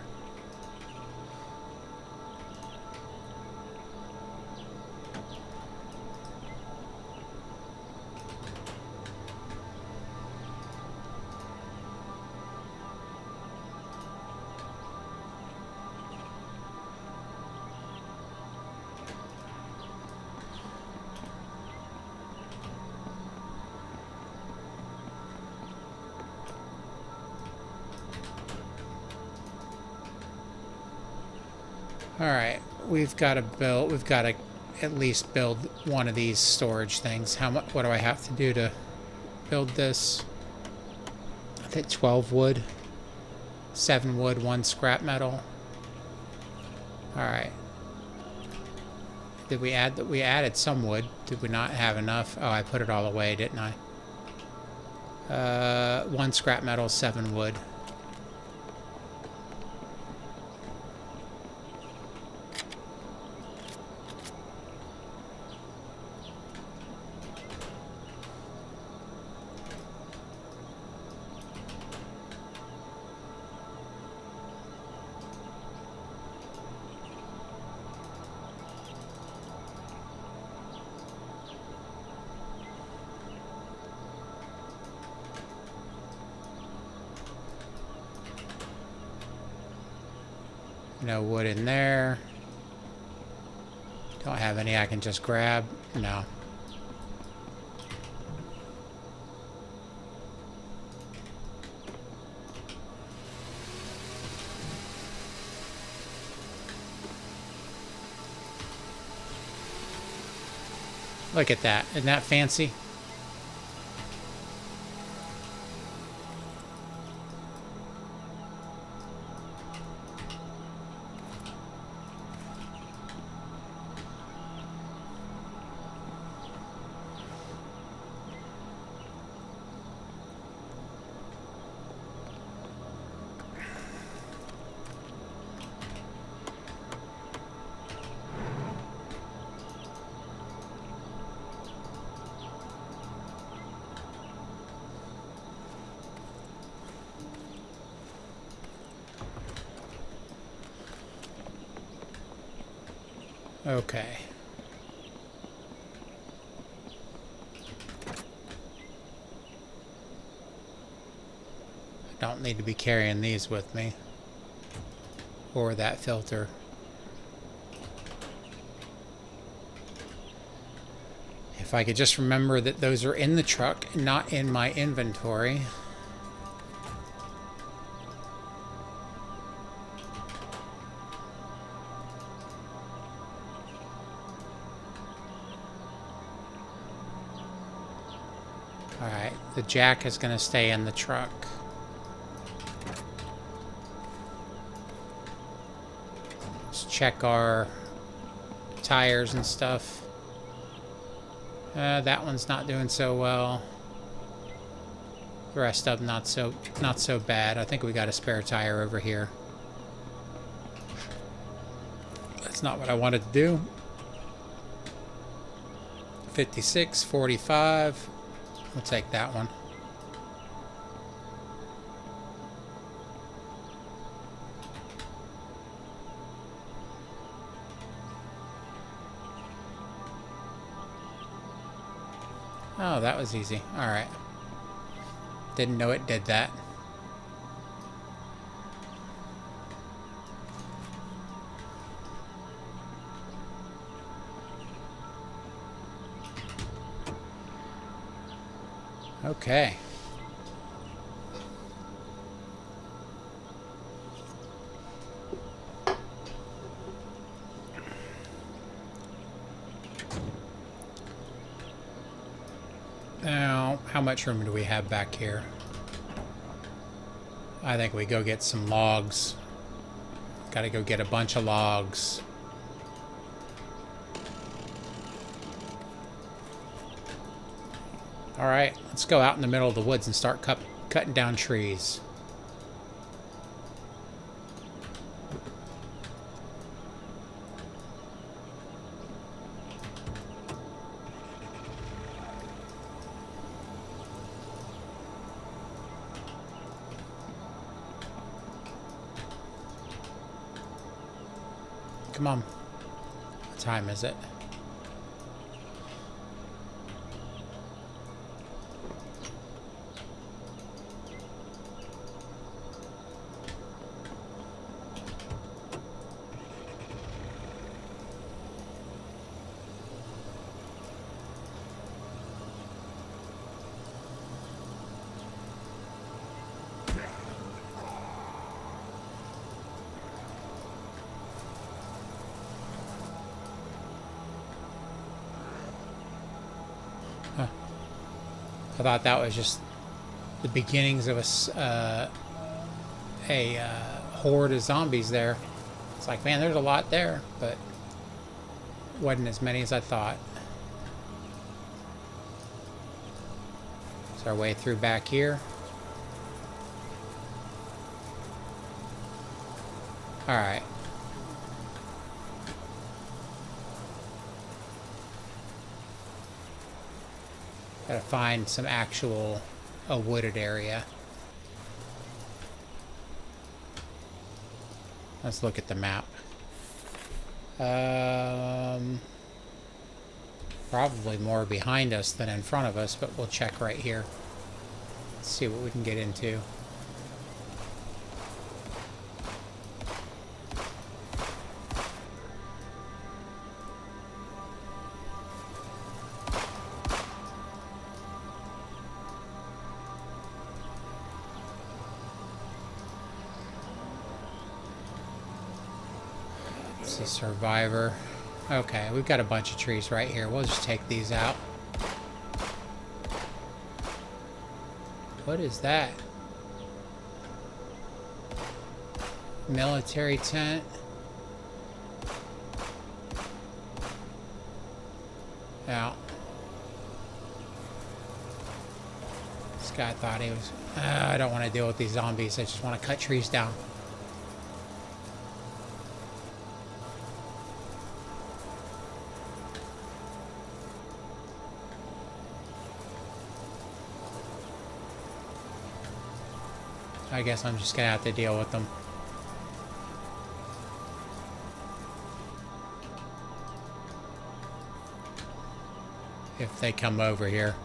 Alright, we've got to at least build one of these storage things. What do I have to do to build this? I think 12 wood, 7 wood, 1 scrap metal. Alright. Did we add that? We added some wood. Did we not have enough? Oh, I put it all away, didn't I? 1 scrap metal, 7 wood. No wood in there. Don't have any I can just grab. No. Look at that. Isn't that fancy? Okay. I don't need to be carrying these with me. Or that filter. If I could just remember that those are in the truck, not in my inventory. Alright, the jack is going to stay in the truck. Let's check our tires and stuff. That one's not doing so well. The rest of them not so bad. I think we got a spare tire over here. That's not what I wanted to do. 56, 45. We'll take that one. Oh, that was easy. All right. Didn't know it did that. Okay. Now, how much room do we have back here? I think we go get some logs. Gotta go get a bunch of logs. Alright, let's go out in the middle of the woods and start cutting down trees. Come on. What time is it? I thought that was just the beginnings of a horde of zombies there. It's like, man, there's a lot there, but Wasn't as many as I thought. It's our way through back here. Alright. Gotta find some actual wooded area. Let's look at the map. Probably more behind us than in front of us, but we'll check right here. Let's see what we can get into. It's a survivor. Okay, we've got a bunch of trees right here. We'll just take these out. What is that? Military tent. Yeah. This guy thought he was... I don't want to deal with these zombies. I just want to cut trees down. I guess I'm just gonna have to deal with them. If they come over here.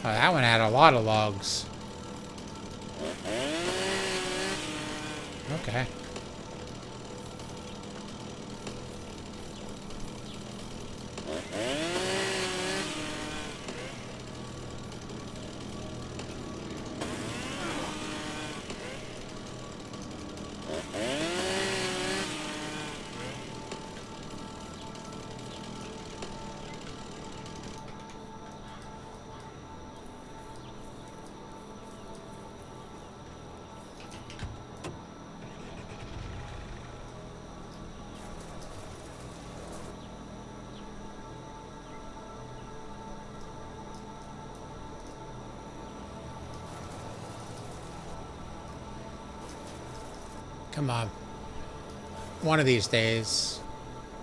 Oh, that one had a lot of logs. Okay. Come on. One of these days,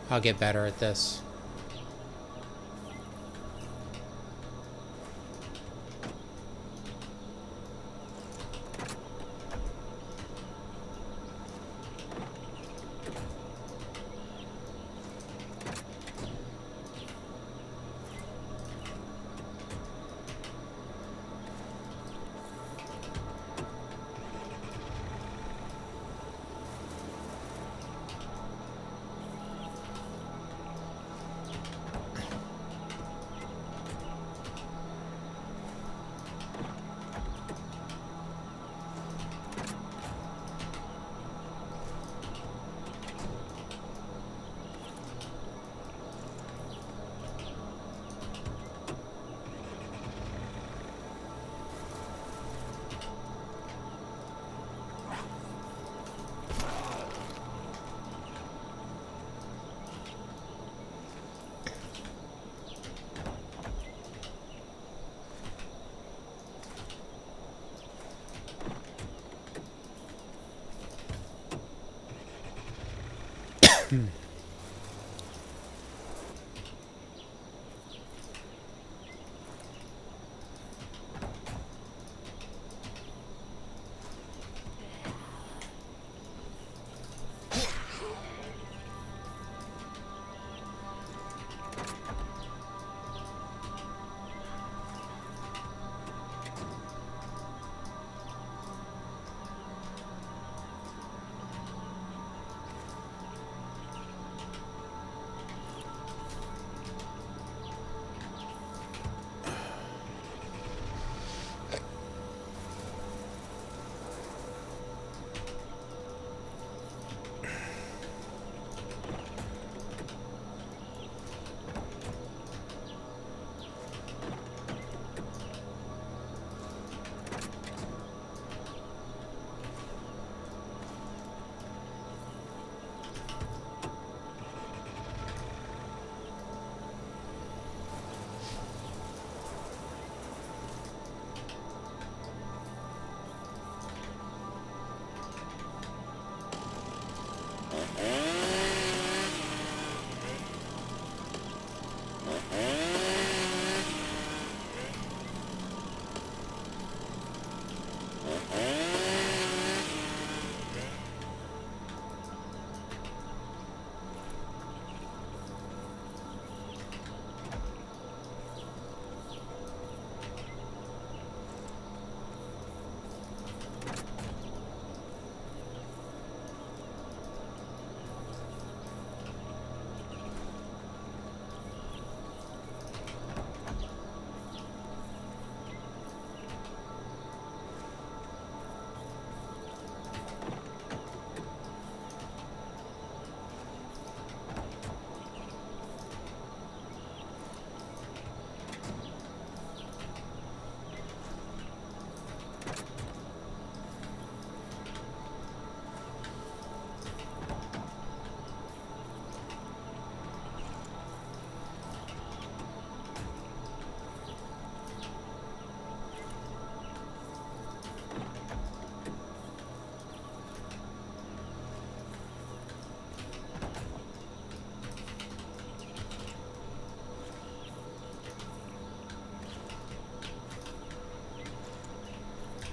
I'll get better at this.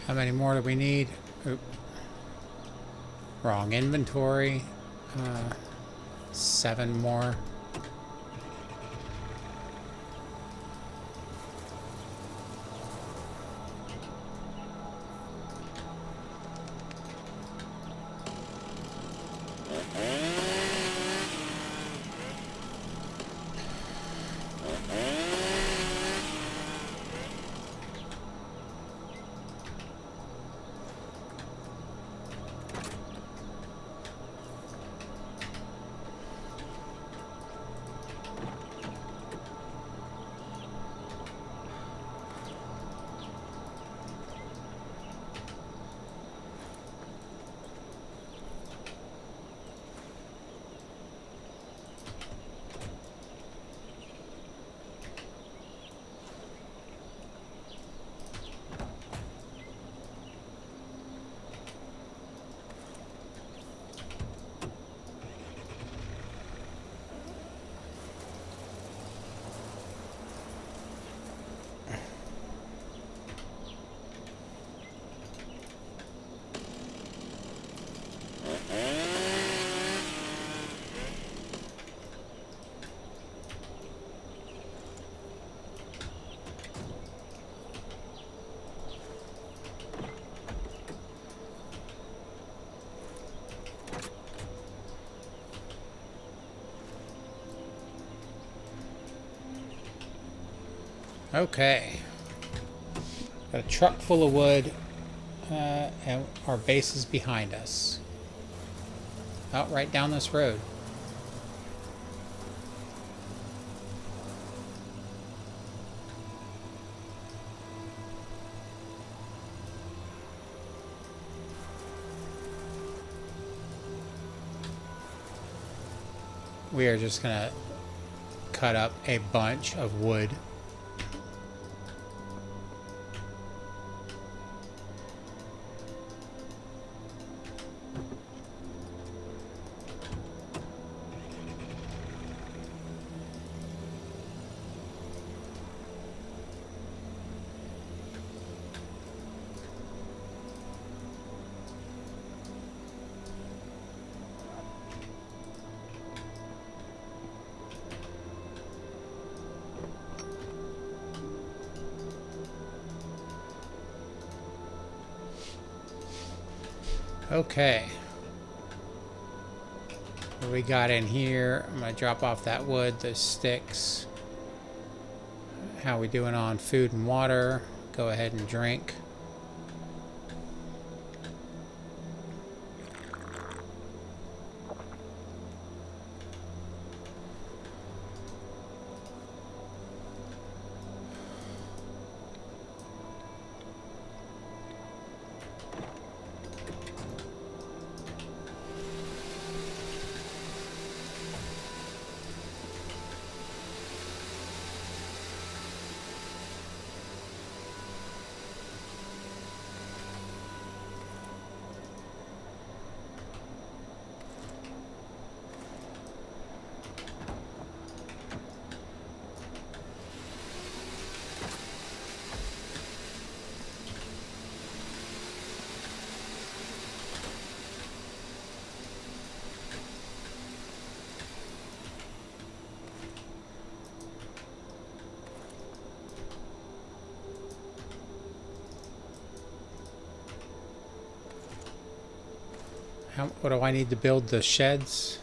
How many more do we need? Oop. Wrong inventory. 7 more. Okay. Got a truck full of wood, and our base is behind us. Out right down this road. We are just gonna cut up a bunch of wood. Okay. What we got in here? I'm gonna drop off that wood, those sticks. How we doing on food and water? Go ahead and drink. What do I need to build the sheds?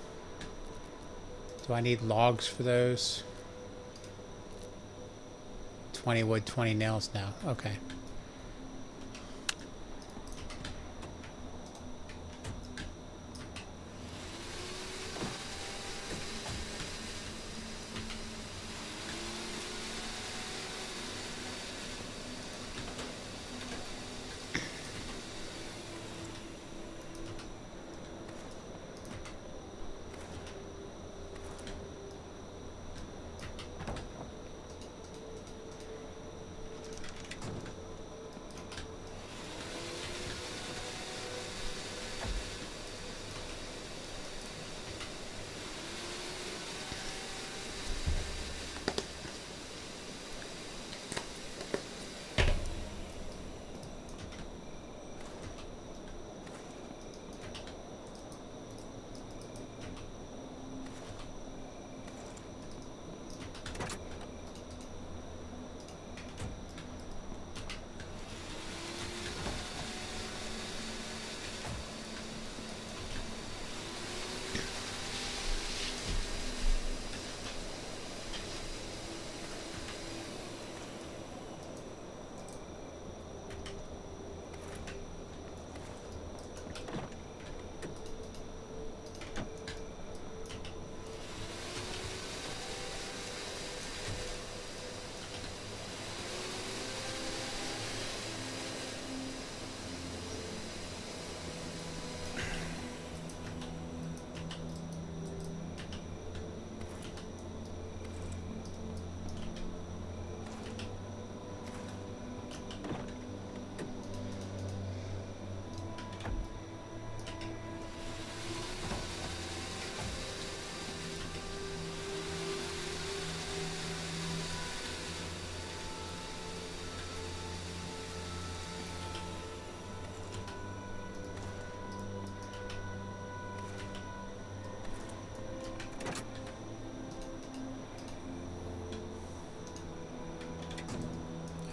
Do I need logs for those? 20 wood, 20 nails now. Okay.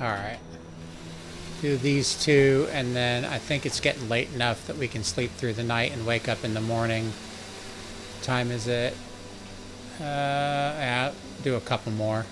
Alright. Do these two, and then I think it's getting late enough that we can sleep through the night and wake up in the morning. What time is it? Yeah, do a couple more.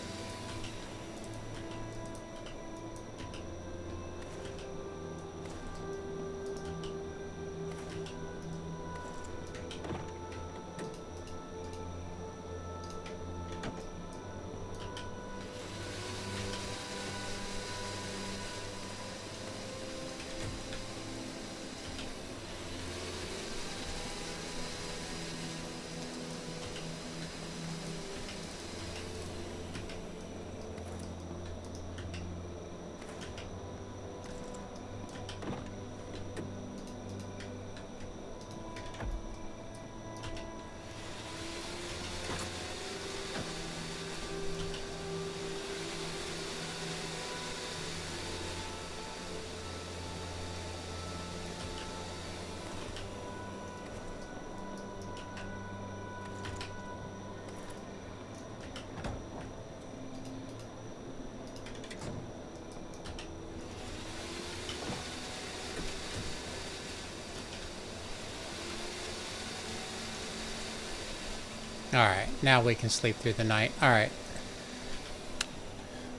Alright, now we can sleep through the night. Alright.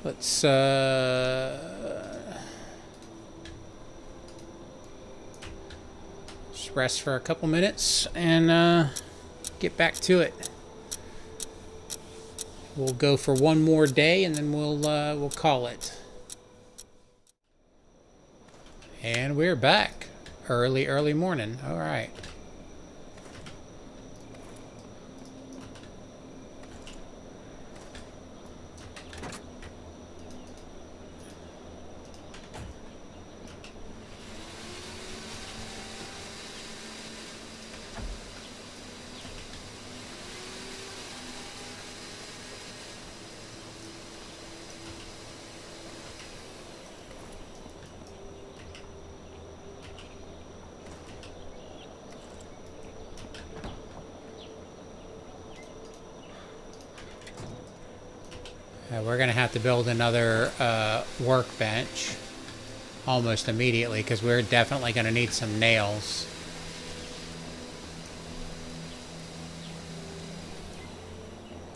Let's, just rest for a couple minutes and, get back to it. We'll go for one more day and then we'll call it. And we're back. Early morning. Alright. We're going to have to build another workbench almost immediately because we're definitely going to need some nails.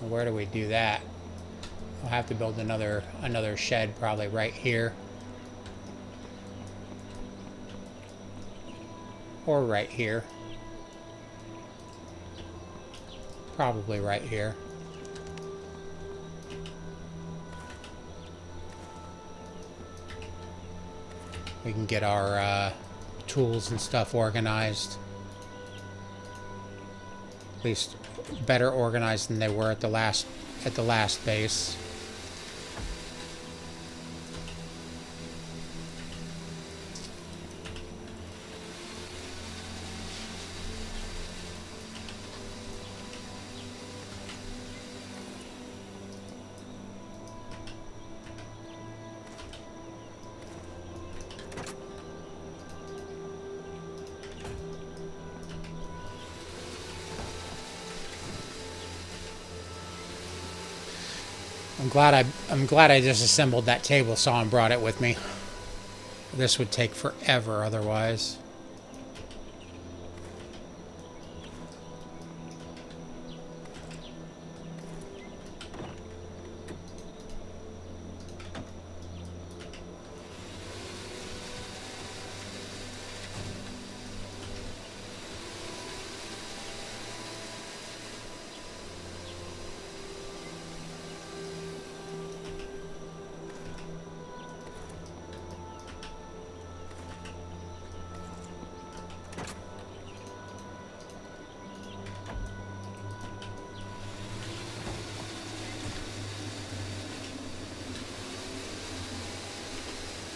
Where do we do that? We'll have to build another shed probably right here. Or right here. Probably right here. We can get our tools and stuff organized. At least better organized than they were at the last base. I'm glad I disassembled that table saw and brought it with me. This would take forever otherwise.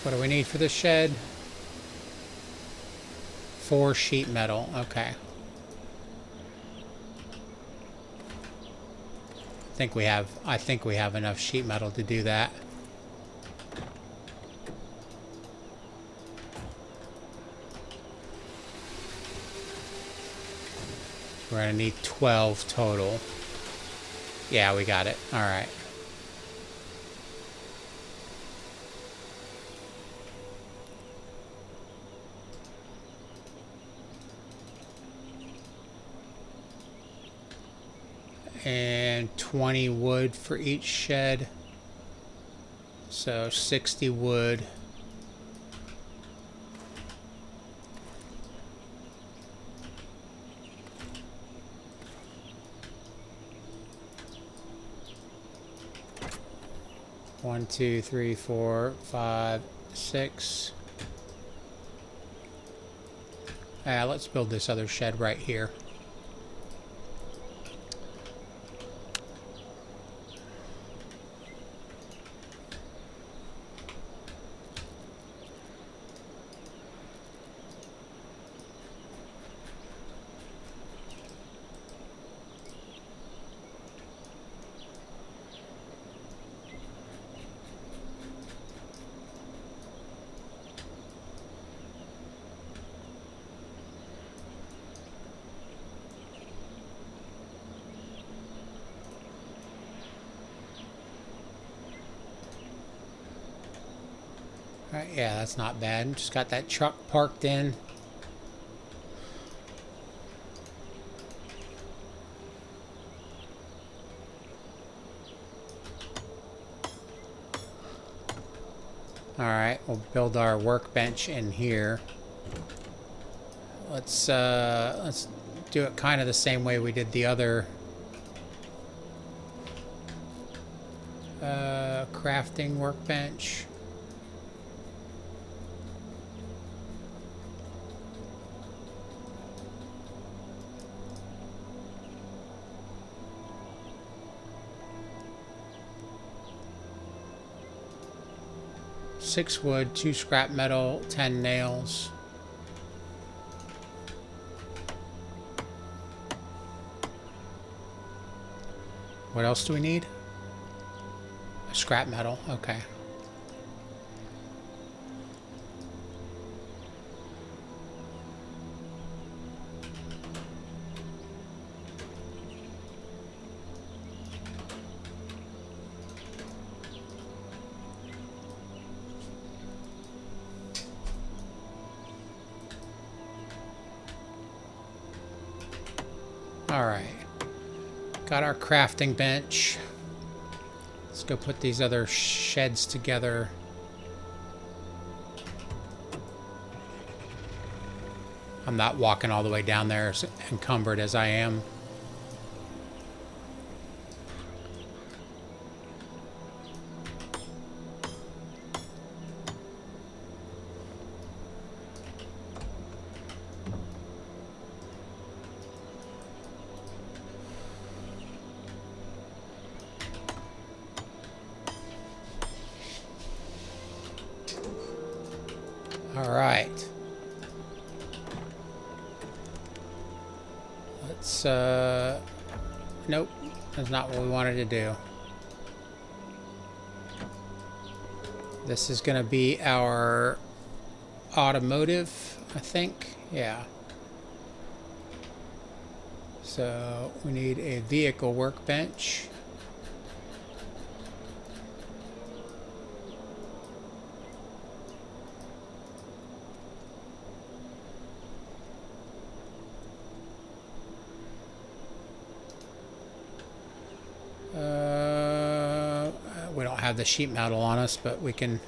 What do we need for this shed? 4 sheet metal. Okay. I think we have enough sheet metal to do that. We're gonna need 12 total. Yeah, we got it. All right. and 20 wood for each shed. So 60 wood. One, two, three, four, five, six. Let's build this other shed right here. Alright, yeah, that's not bad. Just got that truck parked in. Alright, we'll build our workbench in here. Let's do it kind of the same way we did the other crafting workbench. Six wood, 2 scrap metal, 10 nails. What else do we need? Scrap metal, okay. All right, got our crafting bench. Let's go put these other sheds together. I'm not walking all the way down there as encumbered as I am. All right. Let's, nope, that's not what we wanted to do. This is gonna be our automotive, I think, yeah. So we need a vehicle workbench. We don't have the sheet metal on us, but we can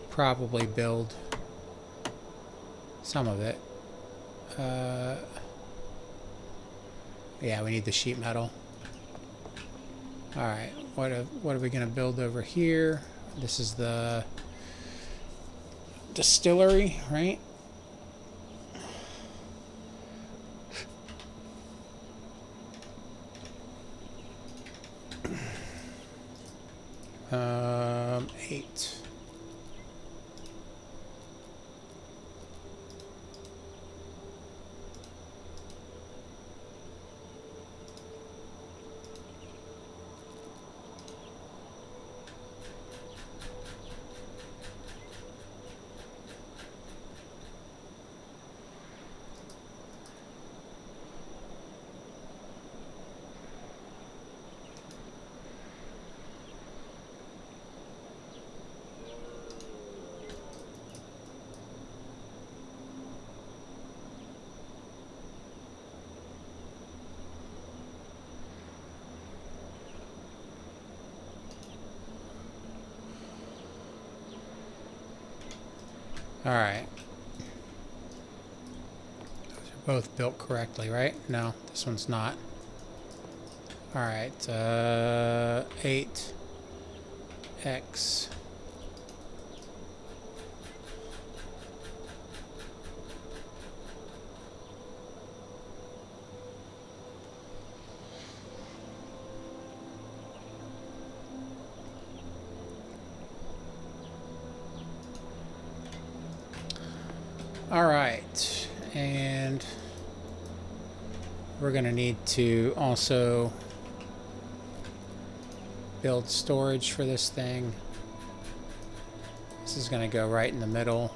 probably build some of it. Yeah, we need the sheet metal. All right, what are we gonna build over here? This is the distillery, right? Eight. All right. Those are both built correctly, right? No, this one's not. All right. 8x. All right, and we're going to need to also build storage for this thing. This is going to go right in the middle.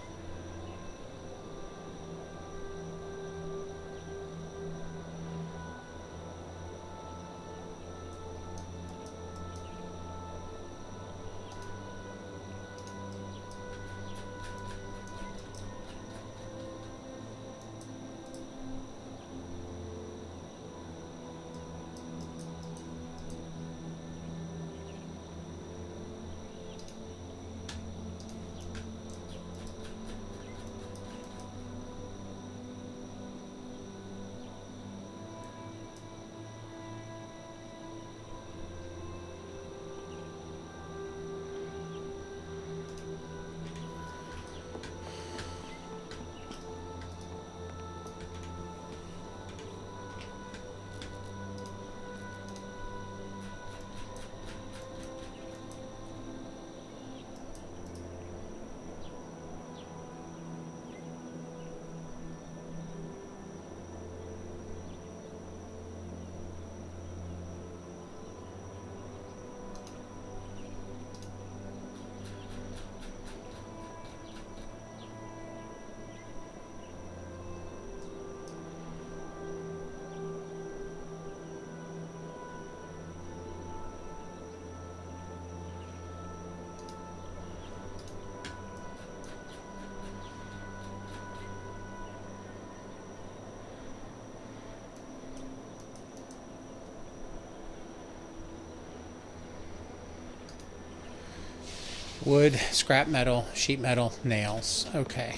Wood, scrap metal, sheet metal, nails. Okay.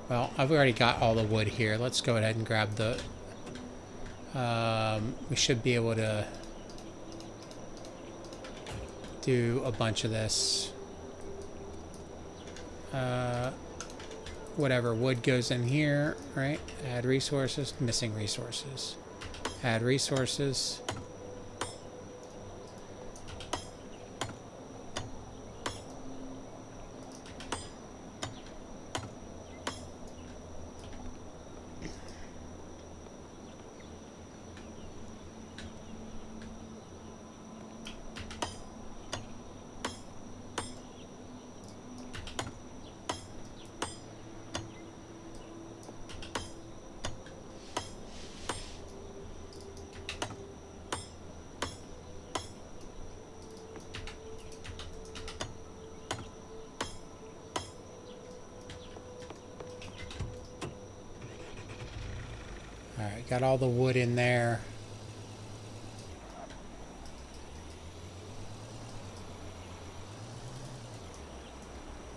Well, I've already got all the wood here. Let's go ahead and grab the... we should be able to do a bunch of this. Whatever, wood goes in here, right? Add resources, missing resources. Add resources. Alright, got all the wood in there.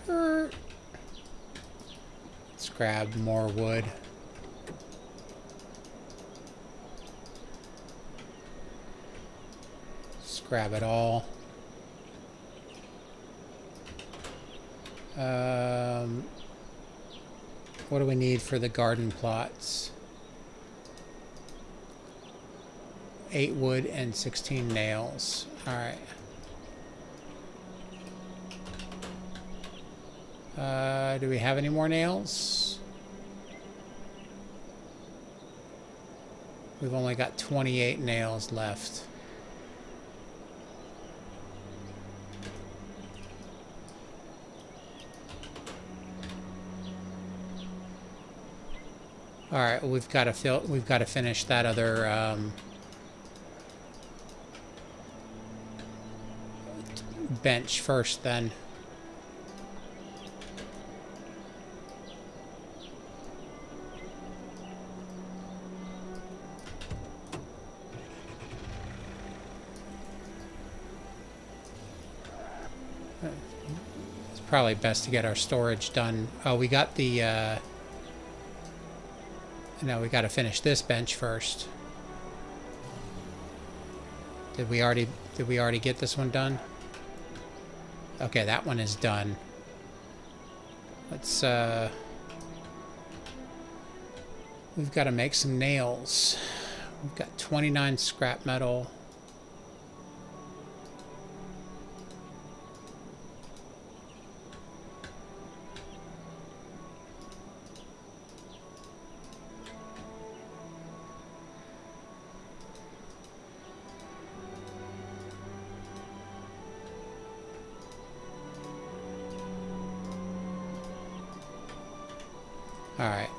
Let's grab more wood. Let's grab it all. What do we need for the garden plots? 8 wood and 16 nails. Alright. Do we have any more nails? We've only got 28 nails left. Alright, we've got to finish that other bench first then. It's probably best to get our storage done. Oh, we got the, no, we got to finish this bench first. Did we already get this one done? Okay, that one is done. Let's, we've got to make some nails. We've got 29 scrap metal. All right.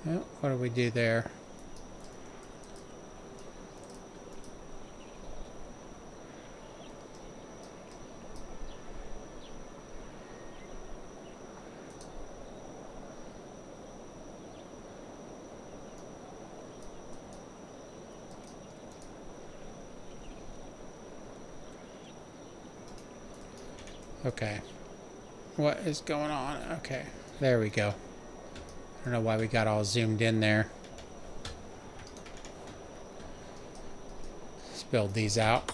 Well, what do we do there? Okay. What is going on? Okay. There we go. I don't know why we got all zoomed in there. Let's build these out.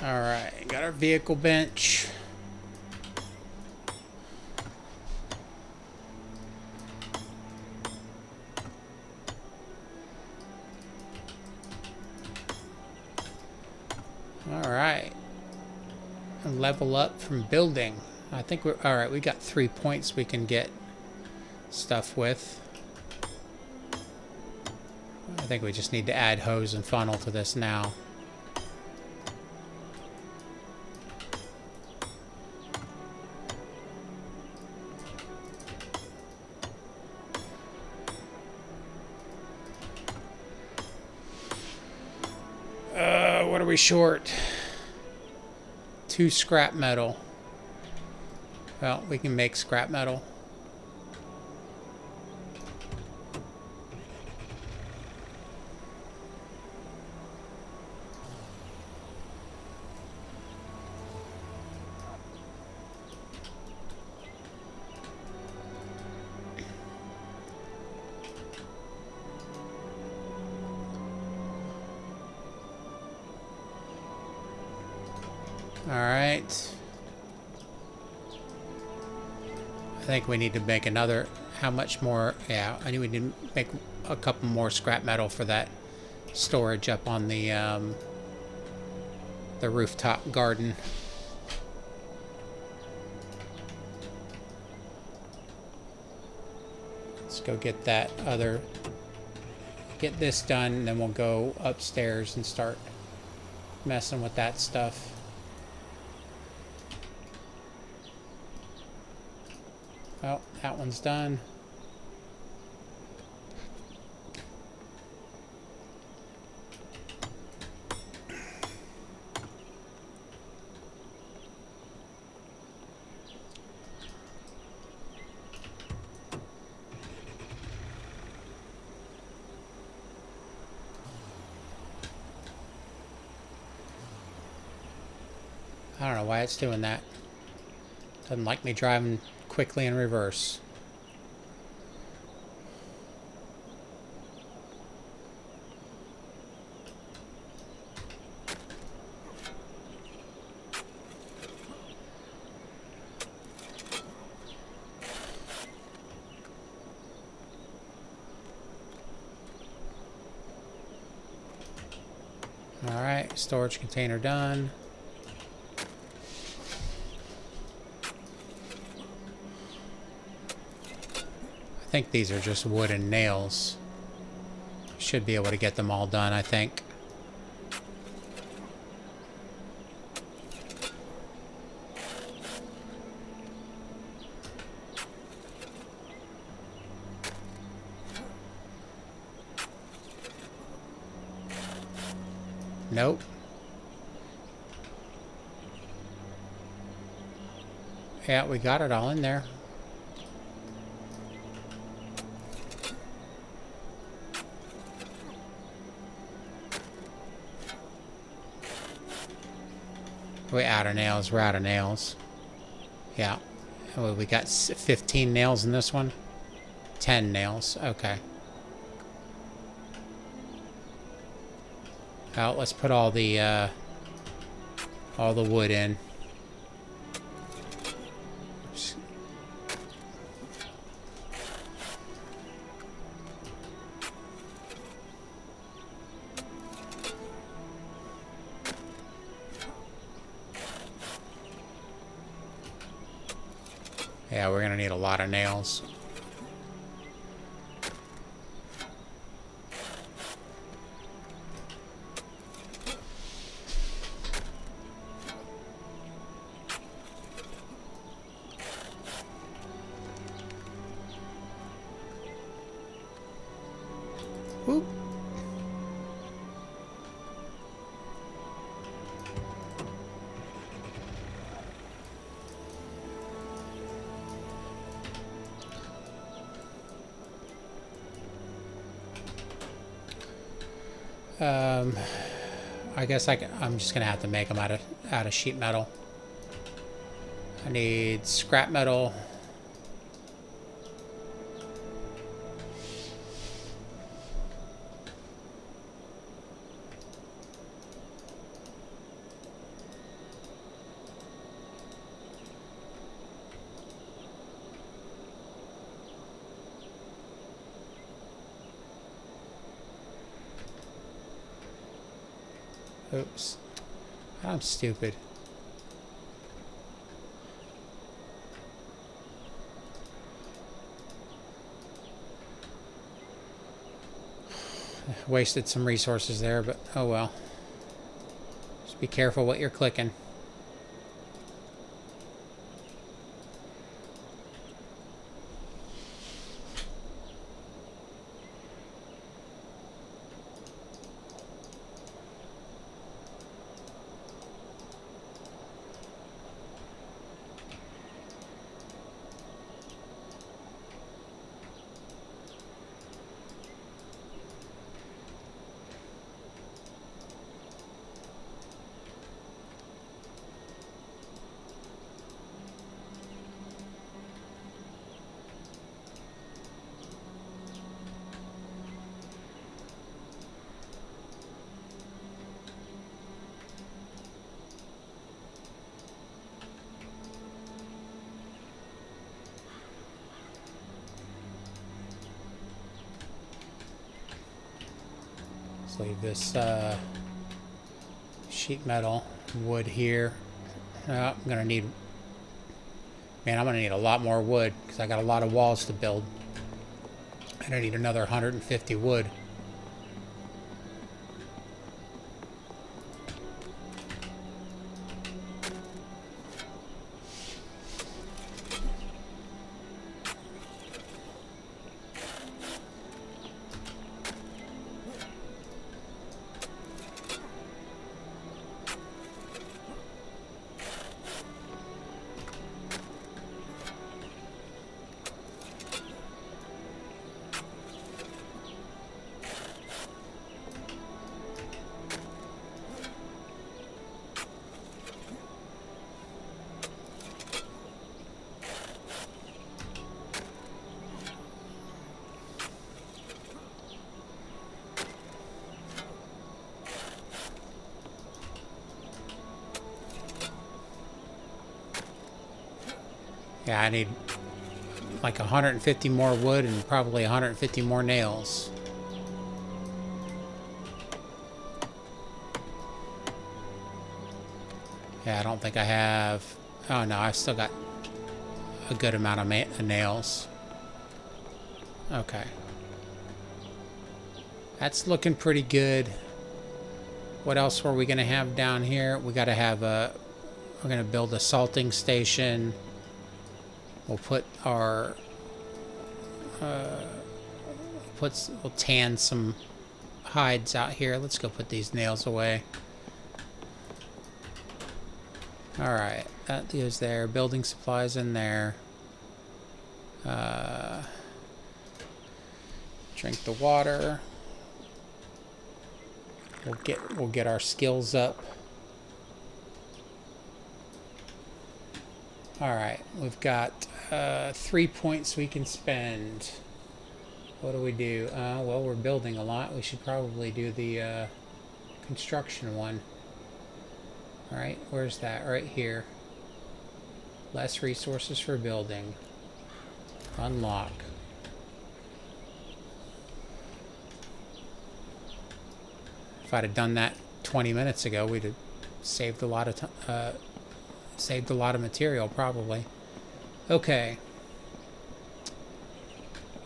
All right, got our vehicle bench. All right, and level up from building. I think we're all right. We got 3 points we can get stuff with. I think we just need to add hose and funnel to this now. What are we short? 2 scrap metal. Well, we can make scrap metal. All right. I think we need to make another. How much more? Yeah, I knew we need to make a couple more scrap metal for that storage up on the rooftop garden. Let's go get that other. Get this done, and then we'll go upstairs and start messing with that stuff. Oh, that one's done. I don't know why it's doing that. Doesn't like me driving quickly in reverse. Alright, storage container done. I think these are just wood and nails. Should be able to get them all done, I think. Nope. Yeah, we got it all in there. We're out of nails. We're out of nails. Yeah. Oh, we got 15 nails in this one. 10 nails. Okay. Well, let's put all the wood in. Yeah, we're gonna need a lot of nails. Whoop. I guess I'm just gonna have to make them out of sheet metal. I need scrap metal. Oops. I'm stupid. Wasted some resources there, but oh well. Just be careful what you're clicking. Leave this sheet metal wood here. I'm gonna need, man, I'm gonna need a lot more wood because I got a lot of walls to build. And I need another 150 wood. Yeah, I need like 150 more wood and probably 150 more nails. Yeah, I don't think I have... Oh no, I've still got a good amount of nails. Okay. That's looking pretty good. What else were we going to have down here? We got to have a... We're going to build a salting station. We'll put our... we'll tan some hides out here. Let's go put these nails away. Alright, that goes there. Building supplies in there. Drink the water. We'll get our skills up. Alright, we've got 3 points we can spend. What do we do? Well, we're building a lot. We should probably do the construction one. Alright, where's that? Right here. Less resources for building. Unlock. If I'd have done that 20 minutes ago, we'd have saved a lot of saved a lot of material, probably. Okay.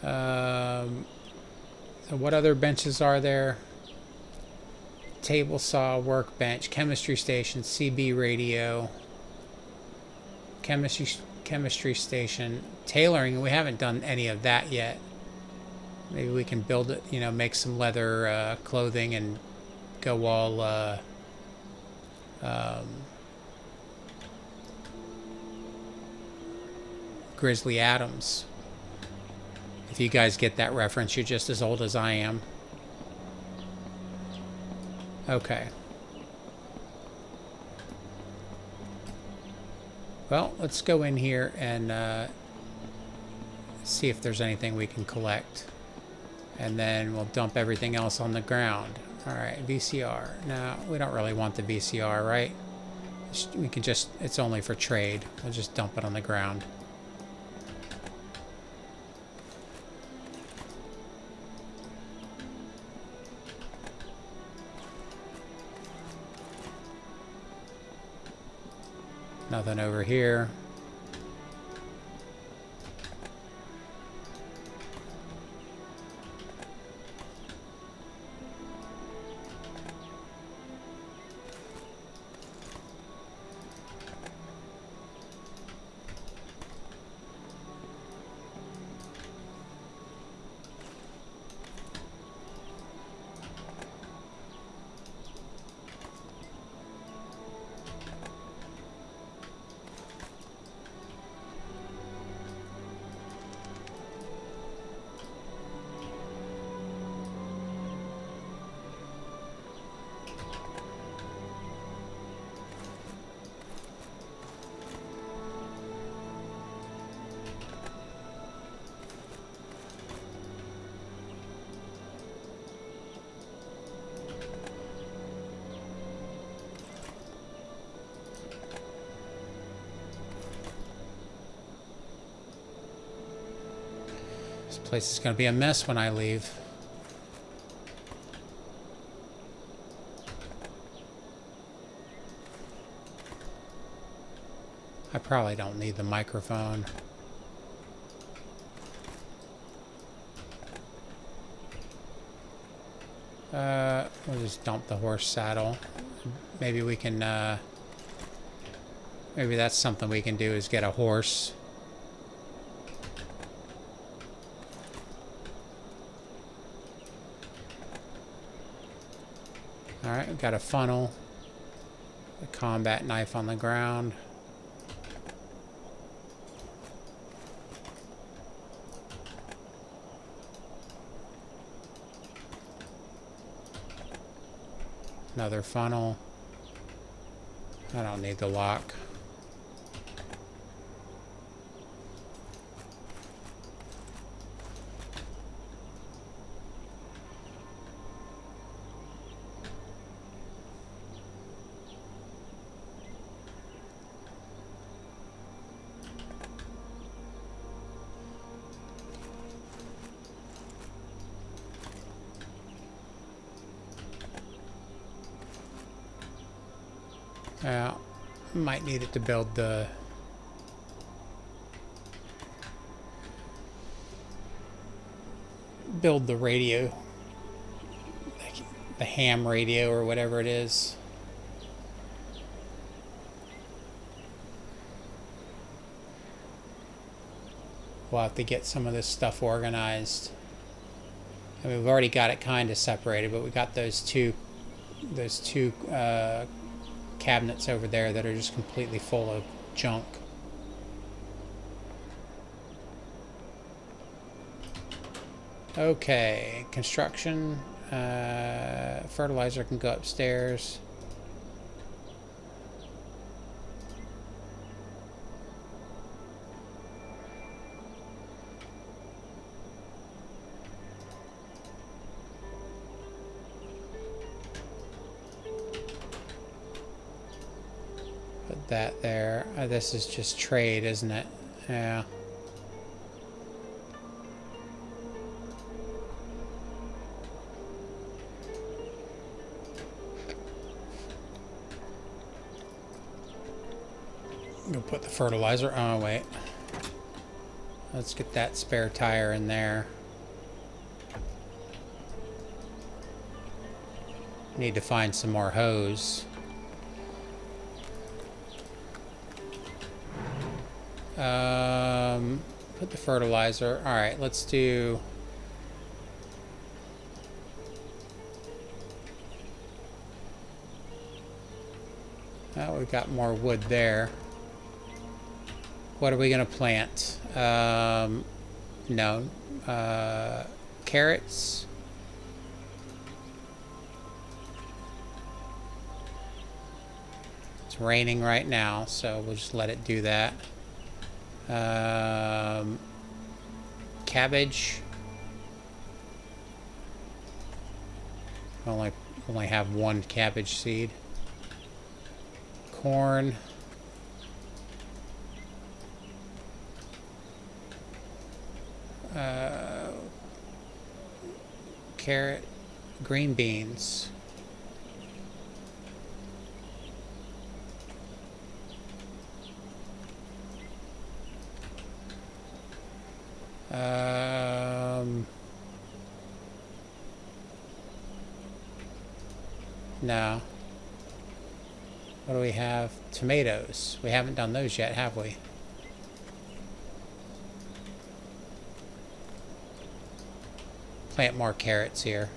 So what other benches are there? Table saw, workbench, chemistry station, CB radio, chemistry station, tailoring. We haven't done any of that yet. Maybe we can build it, you know, make some leather clothing and go all Grizzly Adams. If you guys get that reference, you're just as old as I am. Okay. Well, let's go in here and see if there's anything we can collect. And then we'll dump everything else on the ground. Alright, VCR. No, we don't really want the VCR, right? We can just, it's only for trade. We'll just dump it on the ground. Nothing over here. This place is going to be a mess when I leave. I probably don't need the microphone. We'll just dump the horse saddle. Maybe we can, maybe that's something we can do, is get a horse. Alright, we've got a funnel. A combat knife on the ground. Another funnel. I don't need the lock. Might need it to build the radio, the ham radio or whatever it is. We'll have to get some of this stuff organized. I mean, we've already got it kind of separated, but we got those two cabinets over there that are just completely full of junk. Okay, construction. Fertilizer can go upstairs. Put that there. This is just trade, isn't it? Yeah. Go put the fertilizer. Oh, wait. Let's get that spare tire in there. Need to find some more hose. Put the fertilizer. All right, let's do. Oh, we've got more wood there. What are we gonna plant? No. Carrots. It's raining right now, so we'll just let it do that. Cabbage. Only have one cabbage seed. Corn. Carrot. Green beans. No. What do we have? Tomatoes. We haven't done those yet, have we? Plant more carrots here.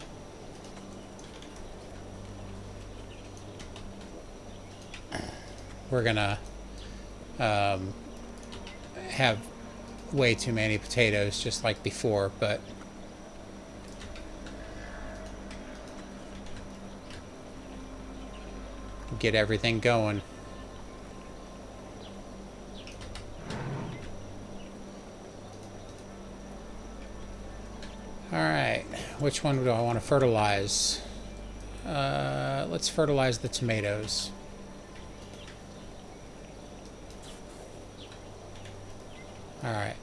We're gonna have way too many potatoes just like before, but get everything going. Alright, which one do I want to fertilize? Let's fertilize the tomatoes. Alright.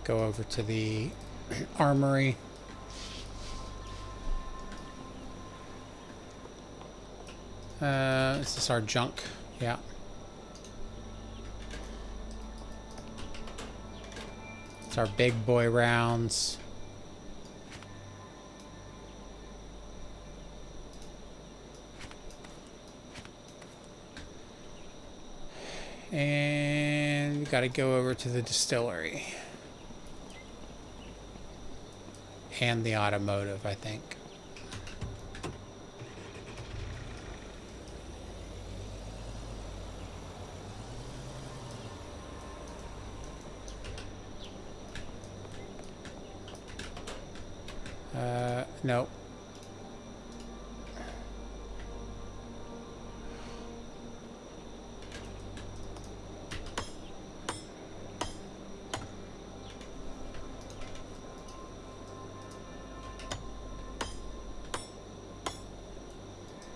Go over to the armory. This is our junk. Yeah. It's our big boy rounds. And we gotta go over to the distillery. And the automotive, I think. No.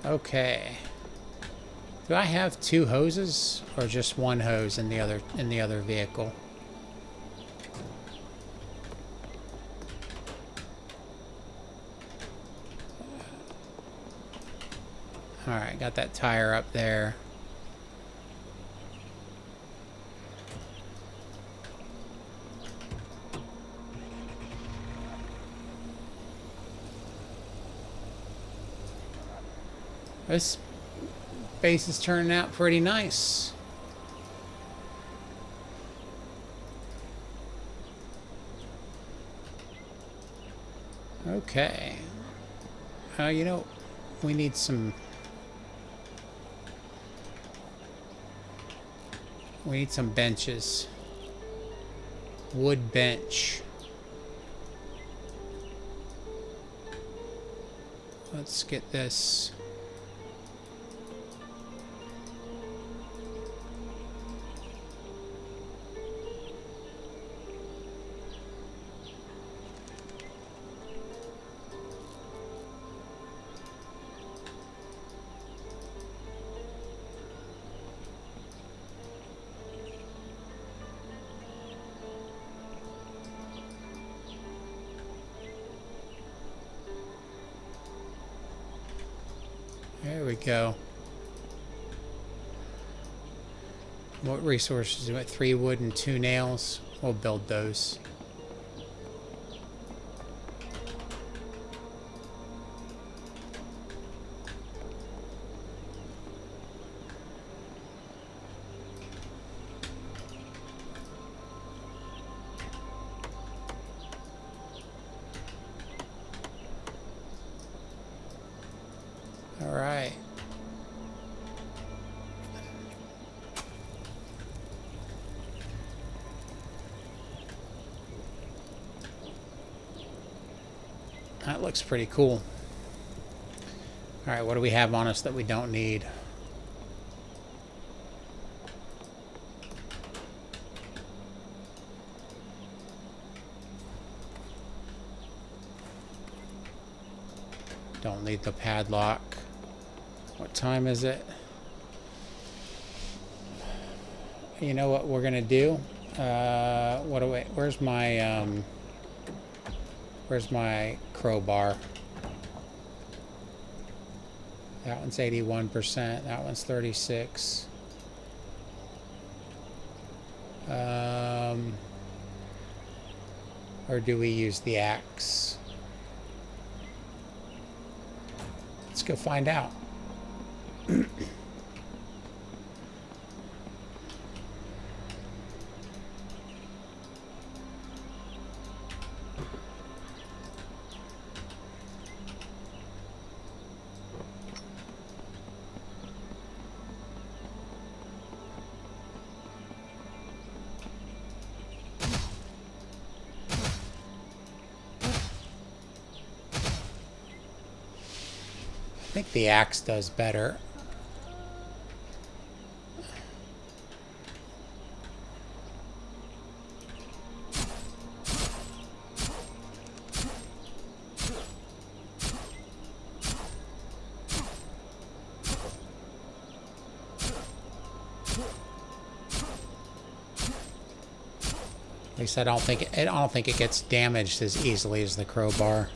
Okay. Do I have two hoses or just one hose in the other vehicle? All right, got that tire up there. This base is turning out pretty nice. Okay. You know, we need some benches. Wood bench. Let's get this. There we go. What resources do we have? 3 wood and 2 nails. We'll build those. All right. That looks pretty cool. All right, what do we have on us that we don't need? Don't need the padlock. What time is it? You know what we're gonna do? Where's my crowbar? That one's 81%. That one's 36. Or do we use the axe? Let's go find out. I think the axe does better. At least I don't think it gets damaged as easily as the crowbar.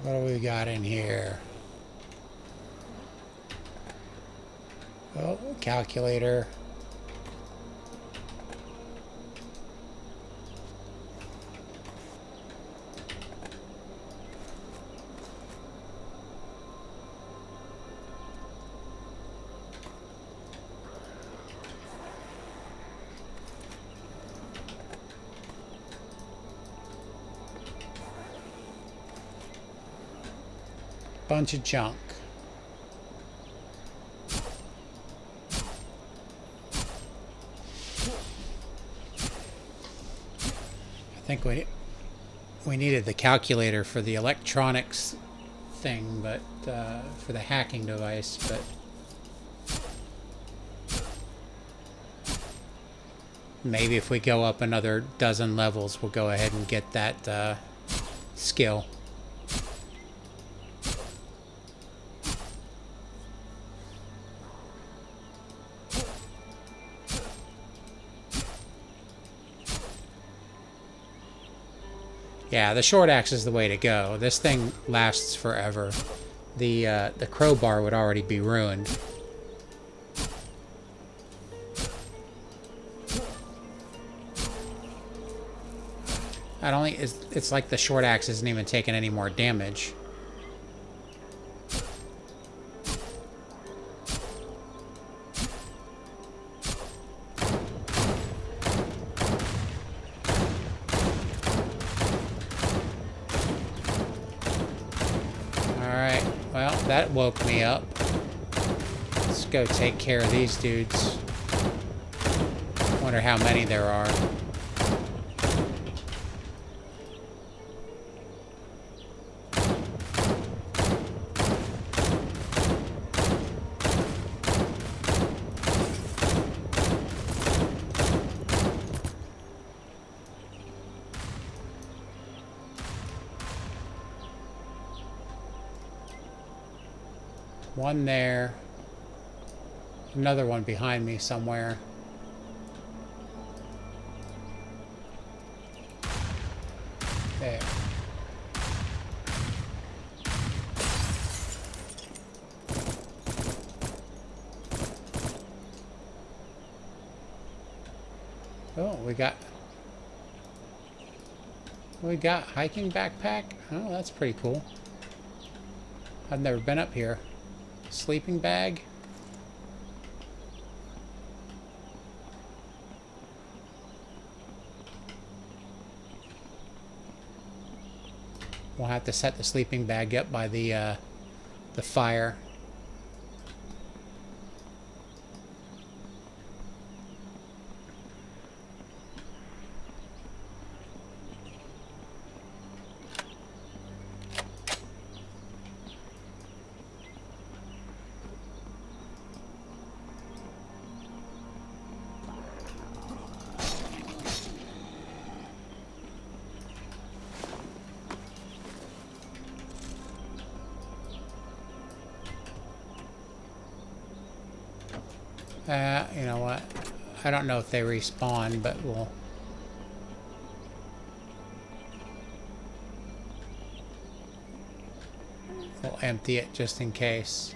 What do we got in here? Oh, calculator. Bunch of junk. think we needed the calculator for the electronics thing, but for the hacking device, but maybe if we go up another dozen levels, we'll go ahead and get that skill. Yeah, the short axe is the way to go. This thing lasts forever. The crowbar would already be ruined. I don't think it's like the short axe isn't even taking any more damage. Alright, well, that woke me up. Let's go take care of these dudes. Wonder how many there are. One there. Another one behind me somewhere. There. Oh, we got hiking backpack. Oh, that's pretty cool. I've never been up here. Sleeping bag. We'll have to set the sleeping bag up by the fire. You know what? I don't know if they respawn, but we'll empty it just in case.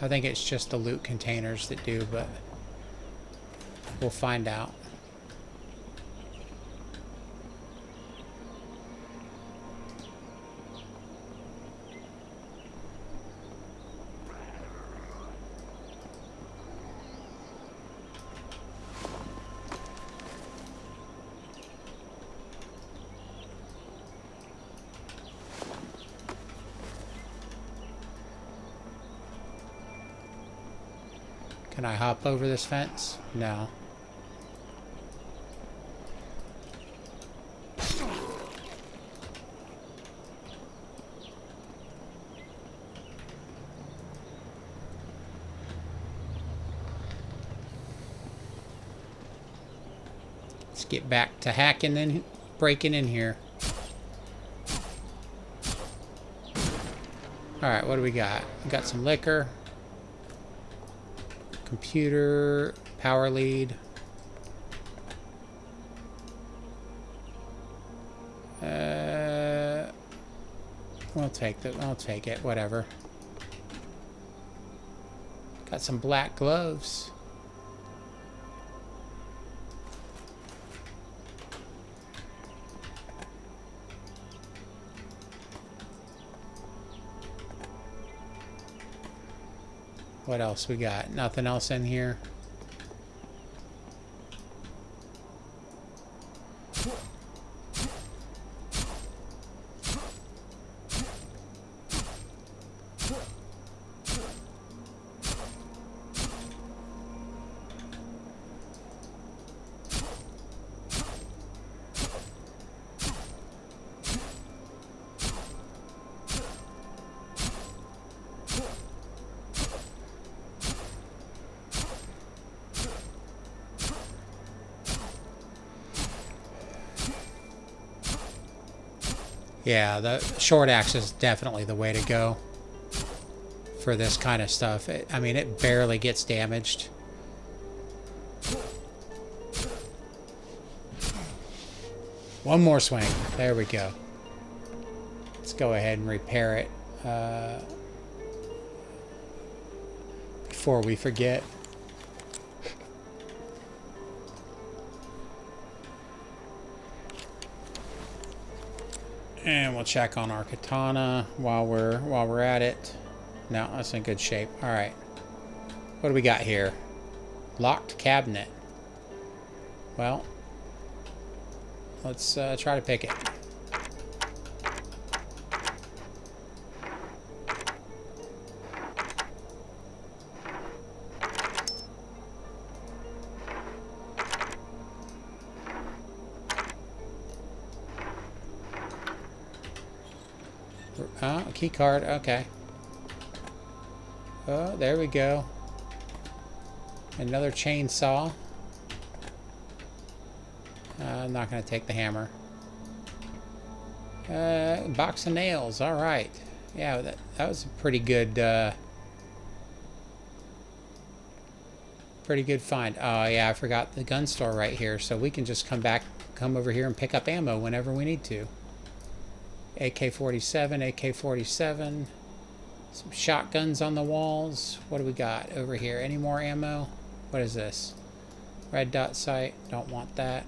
I think it's just the loot containers that do, but we'll find out. Can I hop over this fence? No. Let's get back to hacking and breaking in here. Alright, what do we got? We got some liquor. Computer, power lead. I'll take it, whatever. Got some black gloves. What else we got? Nothing else in here. Yeah, the short axe is definitely the way to go for this kind of stuff. I mean, it barely gets damaged. One more swing. There we go. Let's go ahead and repair it before we forget. And we'll check on our katana while we're at it. No, that's in good shape. All right. What do we got here? Locked cabinet. Well, let's try to pick it. Oh, key card. Okay. Oh, there we go. Another chainsaw. I'm not going to take the hammer. Box of nails. All right. Yeah, that was a pretty good find. Oh, yeah, I forgot the gun store right here. So we can just come over here and pick up ammo whenever we need to. AK-47, AK-47. Some shotguns on the walls. What do we got over here? Any more ammo? What is this? Red dot sight. Don't want that.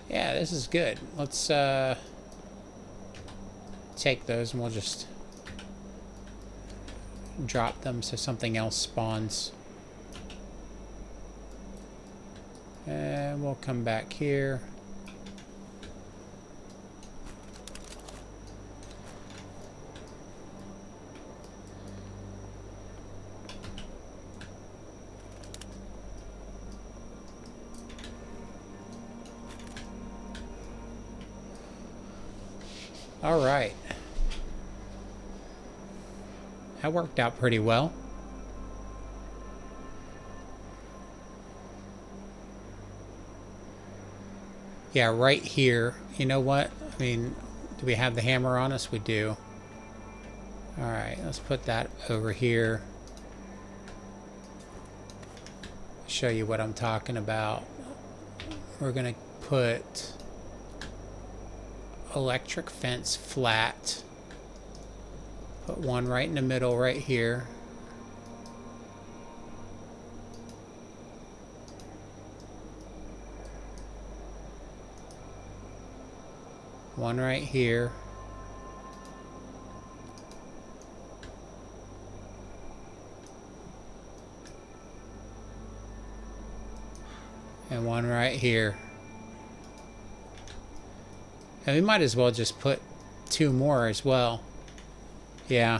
Yeah, this is good. Let's take those and we'll just drop them so something else spawns. And we'll come back here. All right. That worked out pretty well. Yeah, right here. You know what? I mean, do we have the hammer on us? We do. All right, let's put that over here. Show you what I'm talking about. We're gonna put electric fence flat. Put one right in the middle right here. One right here. And one right here. And we might as well just put two more as well. Yeah.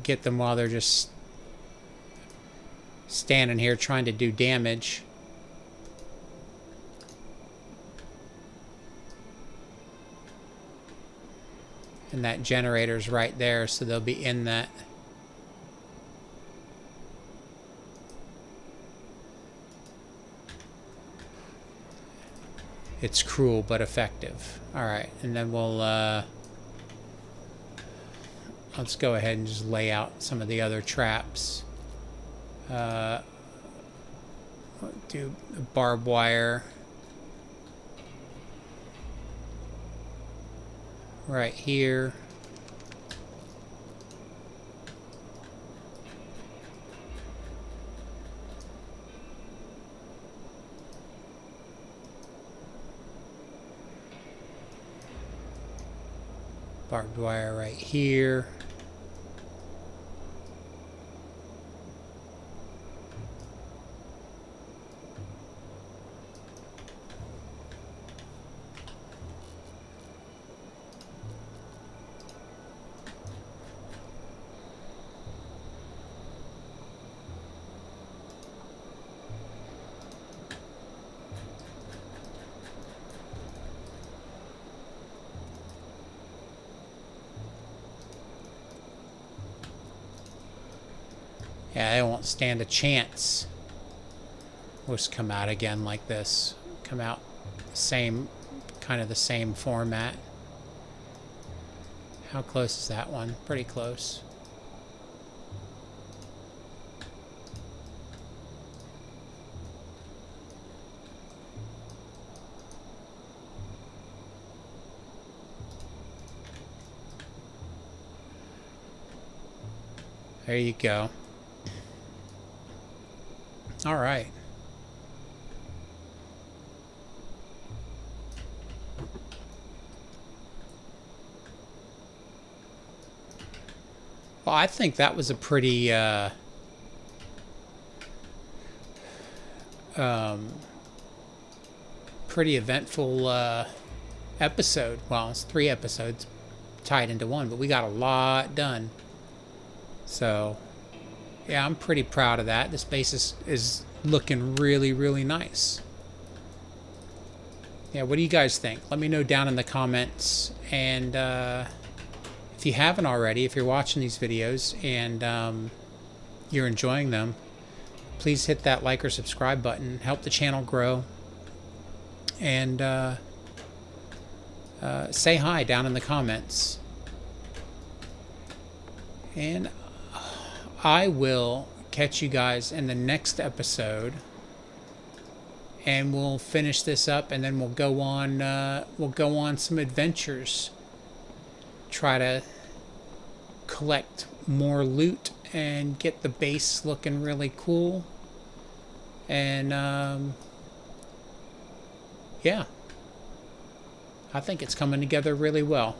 Get them while they're just standing here trying to do damage. And that generator's right there, so they'll be in that. It's cruel but effective. Alright, and then we'll let's go ahead and just lay out some of the other traps. Do barbed wire right here. Barbed wire right here. Yeah, they won't stand a chance. We'll just come out again like this. Come out same, kind of the same format. How close is that one? Pretty close. There you go. All right. Well, I think that was a pretty pretty eventful episode. Well, it's 3 episodes tied into one, but we got a lot done. So, yeah, I'm pretty proud of that. This base is looking really, really nice. Yeah, what do you guys think? Let me know down in the comments. And if you haven't already, if you're watching these videos and you're enjoying them, please hit that like or subscribe button. Help the channel grow. And say hi down in the comments. And I will catch you guys in the next episode, and we'll finish this up, and then we'll go on some adventures. Try to collect more loot and get the base looking really cool. And yeah, I think it's coming together really well.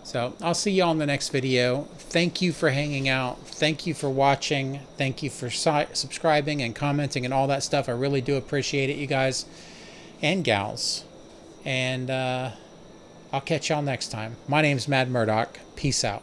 So I'll see you all in the next video. Thank you for hanging out. Thank you for watching. Thank you for subscribing and commenting and all that stuff. I really do appreciate it, you guys and gals. And I'll catch y'all next time. My name's Mad Murdock. Peace out.